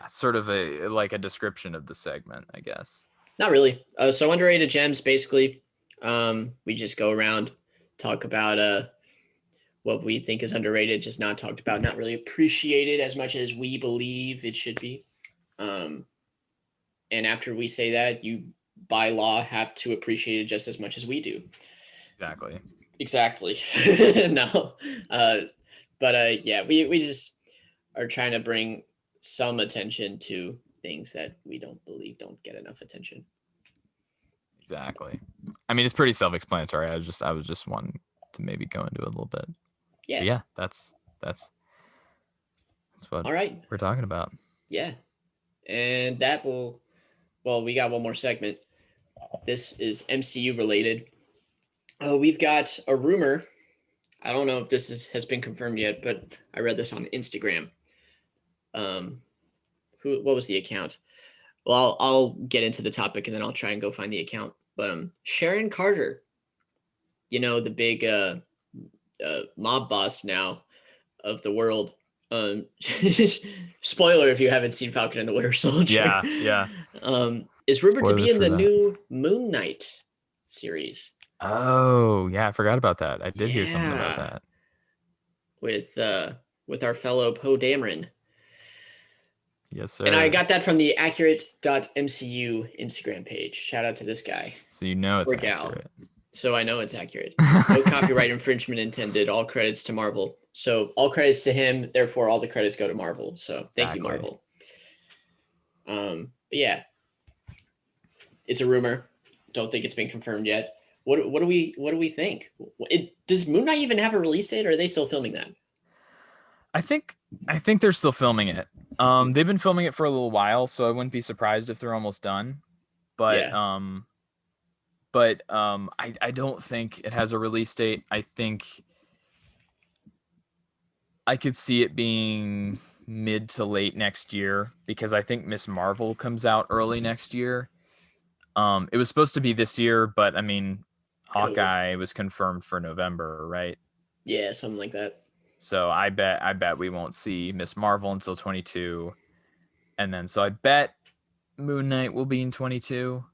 Sort of a description of the segment, I guess. Not really. So underrated gems, basically, we just go around, talk about what we think is underrated, just not talked about, not really appreciated as much as we believe it should be. And after we say that, you by law have to appreciate it just as much as we do. Exactly. No. But yeah, we just are trying to bring some attention to things that we don't believe don't get enough attention. Exactly. I mean, it's pretty self-explanatory. I was just wanting to maybe go into it a little bit. Yeah. But yeah, that's what all right we're talking about. Yeah. And that we got one more segment. This is MCU related. We've got a rumor. I don't know if this has been confirmed yet, but I read this on Instagram. What was the account? Well, I'll get into the topic and then I'll try and go find the account. But Sharon Carter, the big mob boss now of the world. Spoiler if you haven't seen Falcon and the Winter Soldier. Yeah. Is rumored Spoilers to be in the that. New Moon Knight series. Oh, yeah, I forgot about that. I did hear something about that. With our fellow Poe Dameron. Yes, sir. And I got that from the accurate.mcu Instagram page. Shout out to this guy. So it's accurate. Gal. So I know it's accurate. No copyright infringement intended. All credits to Marvel. So all credits to him. Therefore, all the credits go to Marvel. So thank you, Marvel. But yeah, it's a rumor. Don't think it's been confirmed yet. What do we think? Does Moon Knight even have a release date, or are they still filming that? I think they're still filming it. They've been filming it for a little while, so I wouldn't be surprised if they're almost done. But I don't think it has a release date. I think I could see it being mid to late next year, because I think Miss Marvel comes out early next year. It was supposed to be this year, but I mean, Hawkeye was confirmed for November, right? Yeah, something like that. So I bet we won't see Miss Marvel until 22. And then so I bet Moon Knight will be in 22.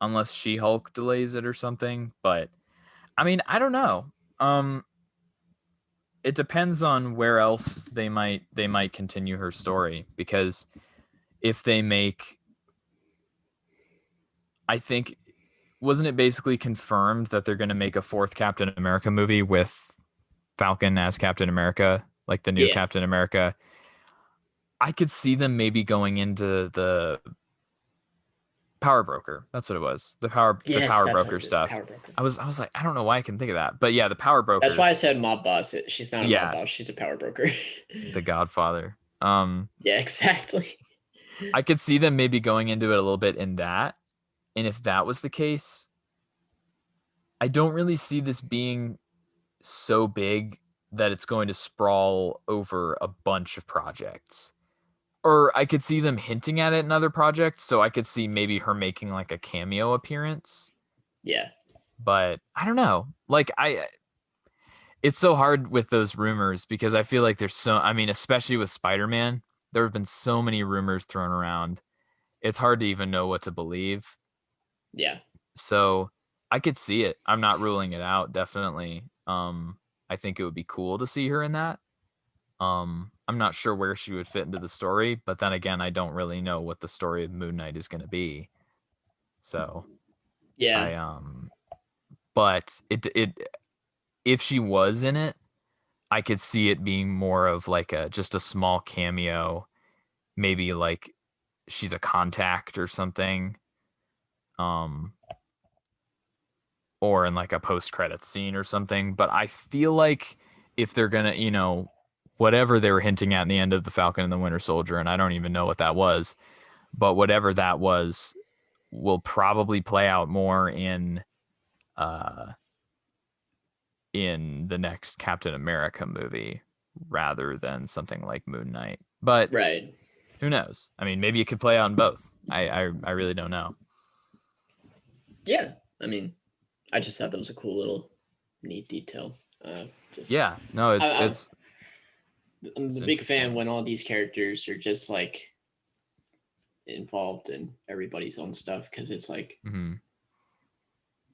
Unless She-Hulk delays it or something. But I mean, I don't know. It depends on where else they might continue her story, because if they make, I think, wasn't it basically confirmed that they're going to make a fourth Captain America movie with Falcon as Captain America, like the new Captain America? I could see them maybe going into the Power Broker. That's what it was. The Yes, Power that's what Broker it is. stuff. Power broker. I was like, I don't know why I can think of that, but yeah, the Power Broker. That's why I said mob boss. She's not a mob Yeah. boss. She's a power broker. The Godfather. Yeah, exactly. I could see them maybe going into it a little bit in that, and if that was the case, I don't really see this being so big that it's going to sprawl over a bunch of projects. Or I could see them hinting at it in other projects, so I could see maybe her making like a cameo appearance. Yeah. But I don't know. Like it's so hard with those rumors because I feel like I mean, especially with Spider-Man, there have been so many rumors thrown around. It's hard to even know what to believe. Yeah. So I could see it. I'm not ruling it out, definitely. I think it would be cool to see her in that. I'm not sure where she would fit into the story, but then again, I don't really know what the story of Moon Knight is going to be. So Yeah. But if she was in it, I could see it being more of like just a small cameo, maybe like she's a contact or something. Or in like a post-credits scene or something. But I feel like if they're gonna, whatever they were hinting at in the end of the Falcon and the Winter Soldier, and I don't even know what that was, but whatever that was, will probably play out more in the next Captain America movie rather than something like Moon Knight. But Right. who knows? I mean, maybe it could play out in both. I really don't know. Yeah. I mean, I just thought that was a cool little neat detail. Yeah, no, it's I'm a big fan when all these characters are just like involved in everybody's own stuff, because it's like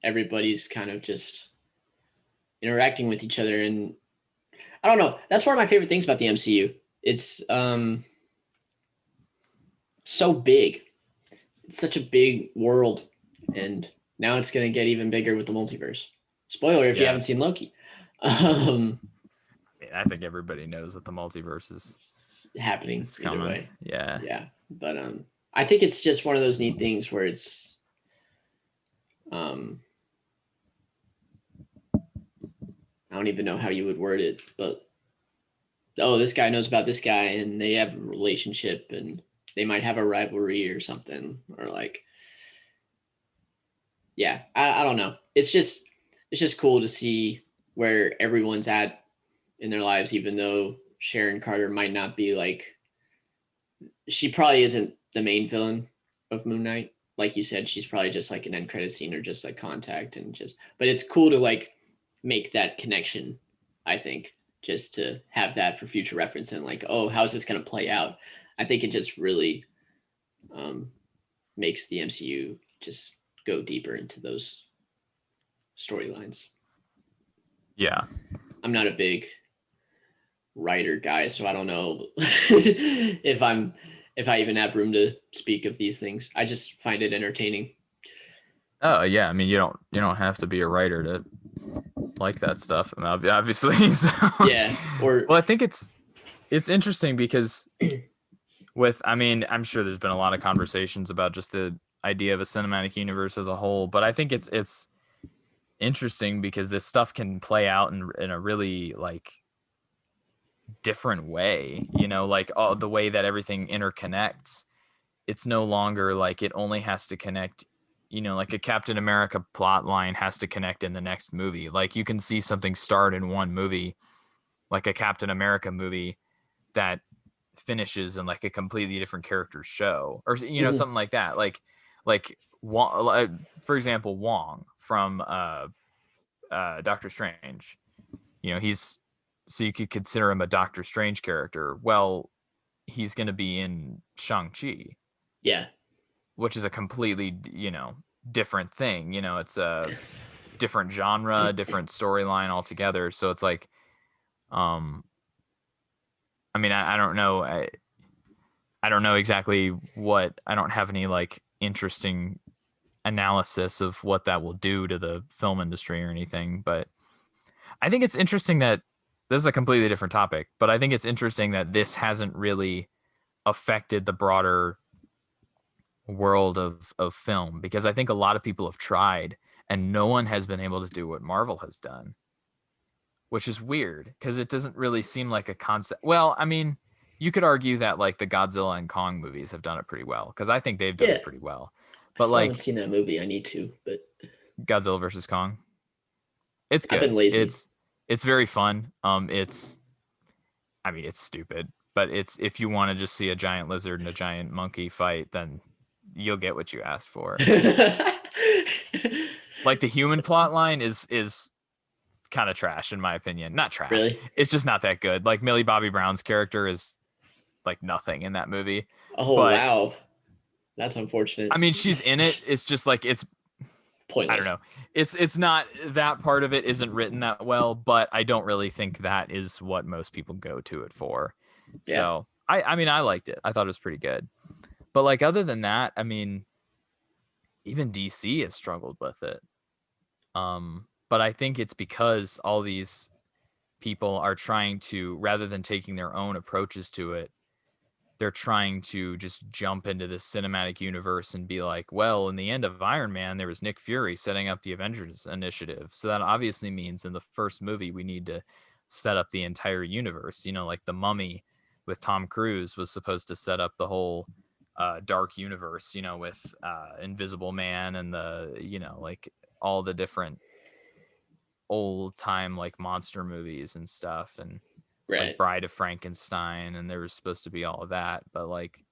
everybody's kind of just interacting with each other, and I don't know. That's one of my favorite things about the MCU. It's so big. It's such a big world, and now it's going to get even bigger with the multiverse. Spoiler if you haven't seen Loki. I think everybody knows that the multiverse is happening either way. Yeah. But I think it's just one of those neat things where it's I don't even know how you would word it, but this guy knows about this guy and they have a relationship and they might have a rivalry or something, or like, yeah, I don't know. It's just cool to see where everyone's at in their lives, even though Sharon Carter might not be like, she probably isn't the main villain of Moon Knight. Like you said, she's probably just like an end credit scene or just like contact, but it's cool to like make that connection, I think, just to have that for future reference and like, oh, how's this going to play out? I think it just really makes the MCU just go deeper into those storylines. Yeah. I'm not a big writer guy, so I don't know if I even have room to speak of these things. I just find it entertaining. Oh yeah, I mean you don't have to be a writer to like that stuff, and obviously. So. Yeah. Well, I think it's interesting because I'm sure there's been a lot of conversations about just the idea of a cinematic universe as a whole, but I think it's interesting because this stuff can play out in a really like different way, like all the way that everything interconnects. It's no longer like it only has to connect, like a Captain America plot line has to connect in the next movie. Like you can see something start in one movie, like a Captain America movie that finishes in like a completely different character's show, or something like that. Like Wong, for example, Wong from Doctor Strange. So you could consider him a Doctor Strange character. Well, he's going to be in Shang-Chi. Yeah. Which is a completely, different thing. It's a different genre, different storyline altogether. So it's like, I don't know. I don't know exactly what, I don't have any like interesting analysis of what that will do to the film industry or anything, but I think it's interesting that this is a completely different topic, but I think it's interesting that this hasn't really affected the broader world of film, because I think a lot of people have tried and no one has been able to do what Marvel has done, which is weird because it doesn't really seem like a concept. Well, I mean, you could argue that like the Godzilla and Kong movies have done it pretty well, because I think they've done Yeah. it pretty well. I But still haven't like seen that movie. I need to, but Godzilla versus Kong, it's I've good. been lazy. It's very fun. I mean, it's stupid, but it's, if you want to just see a giant lizard and a giant monkey fight, then you'll get what you asked for. Like the human plot line is kind of trash in my opinion. Not trash. Really? It's just not that good. Like Millie Bobby Brown's character is like nothing in that movie. Oh, But wow. That's unfortunate. I mean, she's in it. It's just like, it's, Pointless. I don't know. It's not, that part of it isn't written that well, but I don't really think that is what most people go to it for. Yeah. So I mean, I liked it. I thought it was pretty good. But like, other than that, I mean, even DC has struggled with it. But I think it's because all these people are trying to, rather than taking their own approaches to it, they're trying to just jump into this cinematic universe and be like, well, in the end of Iron Man, there was Nick Fury setting up the Avengers Initiative. So that obviously means in the first movie, we need to set up the entire universe. You know, like The Mummy with Tom Cruise was supposed to set up the whole dark universe, you know, with Invisible Man and the, you know, like all the different old time like monster movies and stuff, and Right. like Bride of Frankenstein, and there was supposed to be all of that. But like,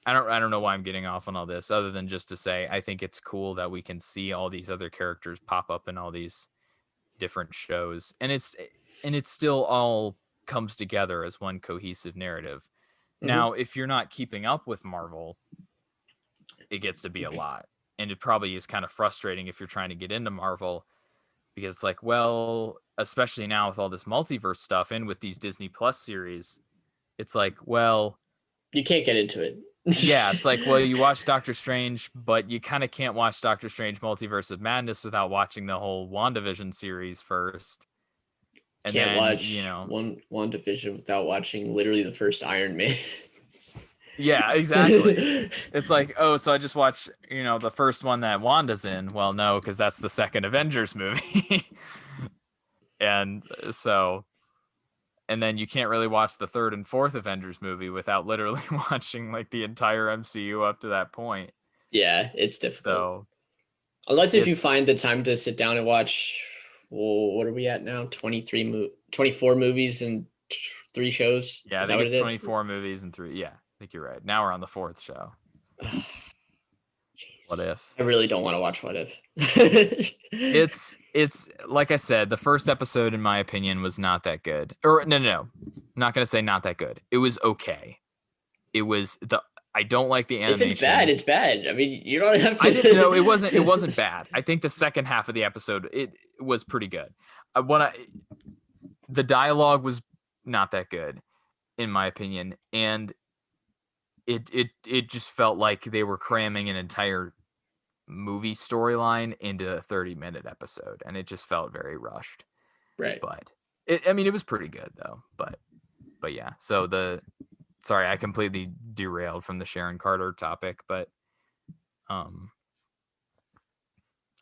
I don't know why I'm getting off on all this, other than just to say I think it's cool that we can see all these other characters pop up in all these different shows, and it's still all comes together as one cohesive narrative. Mhm. Now, if you're not keeping up with Marvel, it gets to be a lot, and it probably is kind of frustrating if you're trying to get into Marvel, because it's like, well, especially now with all this multiverse stuff and with these Disney Plus series, it's like, well, You can't get into it. yeah, it's like, well, you watch Doctor Strange, but you kind of can't watch Doctor Strange Multiverse of Madness without watching the whole WandaVision series first. And Can't then, watch you know, one division without watching literally the first Iron Man. yeah, exactly. It's like, oh, so I just watched, you know, the first one that Wanda's in. Well, no, because that's the second Avengers movie. And so, and then you can't really watch the third and fourth Avengers movie without literally watching like the entire MCU up to that point. Yeah, it's difficult. So, unless if you find the time to sit down and watch, well, what are we at now? 24 movies and 3 shows? yeah, I think it's 24 movies and 3. Yeah, I think you're right. Now we're on the 4th show. What If? I really don't want to watch What If. It's like I said, the first episode, in my opinion, was not that good. Or no, I'm not gonna say not that good. It was okay. It was I don't like the animation. If it's bad, it's bad. I mean, you don't have to. I didn't know it wasn't bad. I think the second half of the episode it was pretty good. The dialogue was not that good, in my opinion, and it just felt like they were cramming an entire movie storyline into a 30-minute episode, and it just felt very rushed. Right. But it was pretty good though. But yeah. So sorry, I completely derailed from the Sharon Carter topic, but I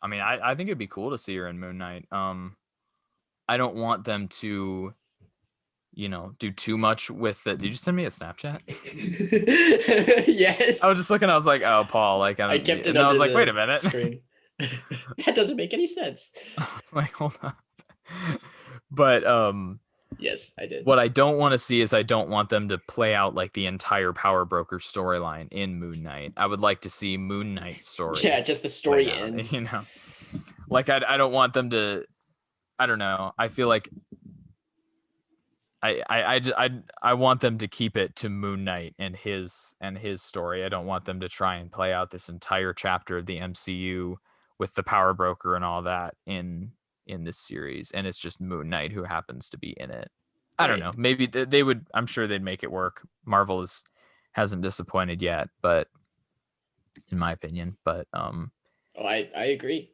mean, I think it'd be cool to see her in Moon Knight. I don't want them to, you know, do too much with it. Did you send me a Snapchat? Yes. I was just looking. I was like, "Oh, Paul." Like, I kept it. And I was like, "Wait a minute." That doesn't make any sense. Like, hold on. But yes, I did. What I don't want to see is, I don't want them to play out like the entire Power Broker storyline in Moon Knight. I would like to see Moon Knight's story. Yeah, just the story ends. You know, like I don't want them to. I don't know. I feel like I want them to keep it to Moon Knight and his story. I don't want them to try and play out this entire chapter of the MCU with the Power Broker and all that in this series, and it's just Moon Knight who happens to be in it. I don't know. Maybe they would. I'm sure they'd make it work. Marvel hasn't disappointed yet, but in my opinion, but I agree.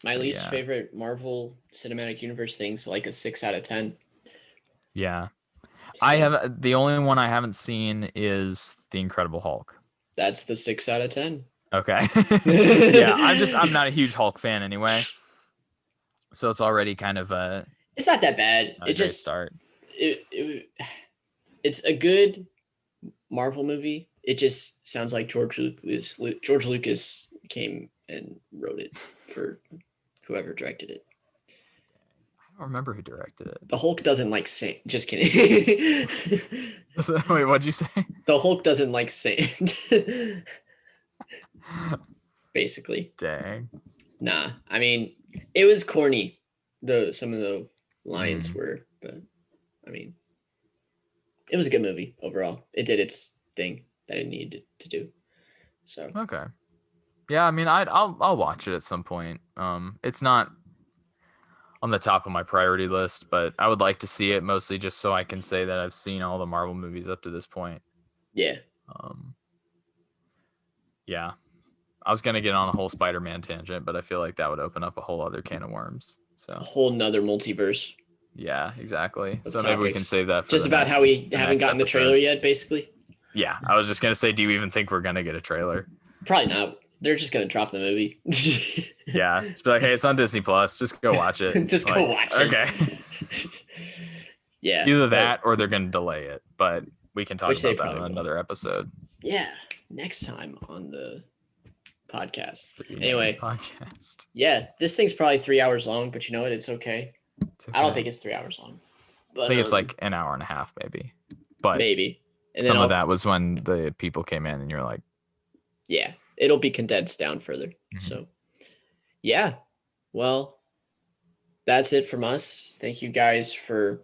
My least favorite Marvel Cinematic Universe thing's like a 6 out of 10. Yeah, I So have the only one I haven't seen is The Incredible Hulk. that's the 6 out of 10. Okay. Yeah, I'm not a huge Hulk fan anyway. So it's already kind of It's not that bad. a great start. It's a good Marvel movie. It just sounds like George Lucas came and wrote it for whoever directed it. I don't remember who directed it. The Hulk doesn't like sand. Just kidding. Wait, what'd you say? The Hulk doesn't like sand. Basically. Dang. Nah, I mean, it was corny. Some of the lines were, but I mean, it was a good movie overall. It did its thing that it needed to do. So Okay. Yeah, I mean, I'll watch it at some point. It's not on the top of my priority list, but I would like to see it mostly just so I can say that I've seen all the Marvel movies up to this point. yeah. Yeah. I was gonna get on a whole Spider-Man tangent, but I feel like that would open up a whole other can of worms. A So whole nother multiverse. yeah, exactly. Of So maybe we can topics. save that for Just the about next, how we the haven't next gotten the episode. trailer yet, basically. Yeah, I was just gonna say, do you even think we're gonna get a trailer? Probably not. They're just gonna drop the movie. Yeah, just be like, hey, it's on Disney Plus. Just go watch it. Just go watch it. Okay. Yeah. Either that or they're gonna delay it, but we can talk Which they about that probably on will. another episode. Yeah. Next time on the podcast. The Anyway. podcast. Yeah, this thing's probably 3 hours long, but you know what? It's okay. It's I don't okay. think it's 3 hours long. But I think it's like an hour and a half, maybe. But maybe. And some then of that was when the people came in, and you're like, yeah, it'll be condensed down further. So yeah. Well, that's it from us. Thank you guys for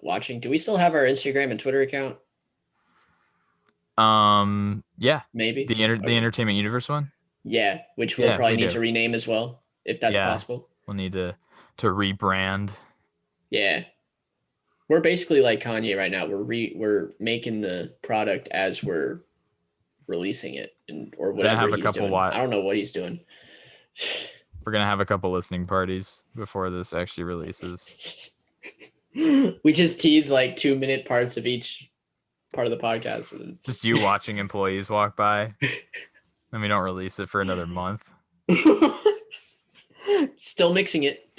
watching. Do we still have our Instagram and Twitter account? yeah, Maybe. the Entertainment Universe one. Yeah, which we'll Yeah, probably we need do. to rename as well, if that's Yeah. possible. We'll need to rebrand. Yeah. We're basically like Kanye right now. We're making the product as we're releasing it, or We're gonna whatever have a he's couple doing. I don't know what he's doing. We're gonna have a couple listening parties before this actually releases. We just tease like 2-minute parts of each part of the podcast. It's Just you watching employees walk by, and we don't release it for another month. Still mixing it.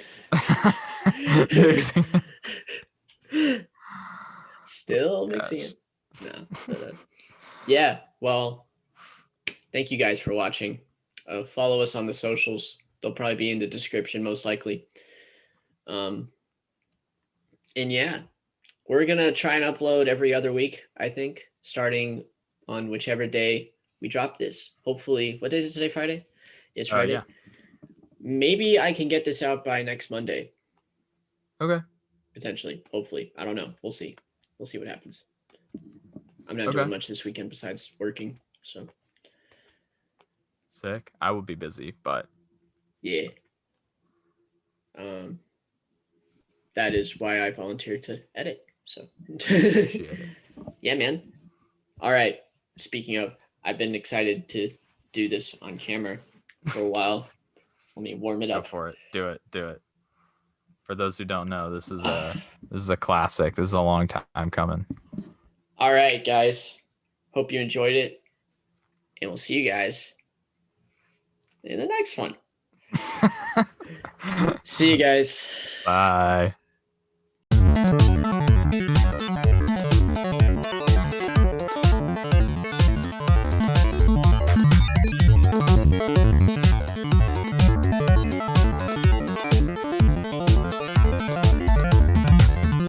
Still mixing it. No. Yeah. Well, thank you guys for watching. Follow us on the socials. They'll probably be in the description, most likely. And yeah, we're gonna try and upload every other week, I think, starting on whichever day we drop this. Hopefully, what day is it today? Friday? It's Friday. Yeah. Maybe I can get this out by next Monday. Okay. Potentially. Hopefully. I don't know. We'll see. We'll see what happens. I'm not Okay. doing much this weekend besides working. So Sick. I will be busy, but yeah. That is why I volunteered to edit. So appreciate it. yeah, man. All right. Speaking of, I've been excited to do this on camera for a while. Let me warm it Go up. for it. Do it. Do it. For those who don't know, this is a classic. This is a long time coming. All right, guys. Hope you enjoyed it. And we'll see you guys in the next one. See you guys. Bye.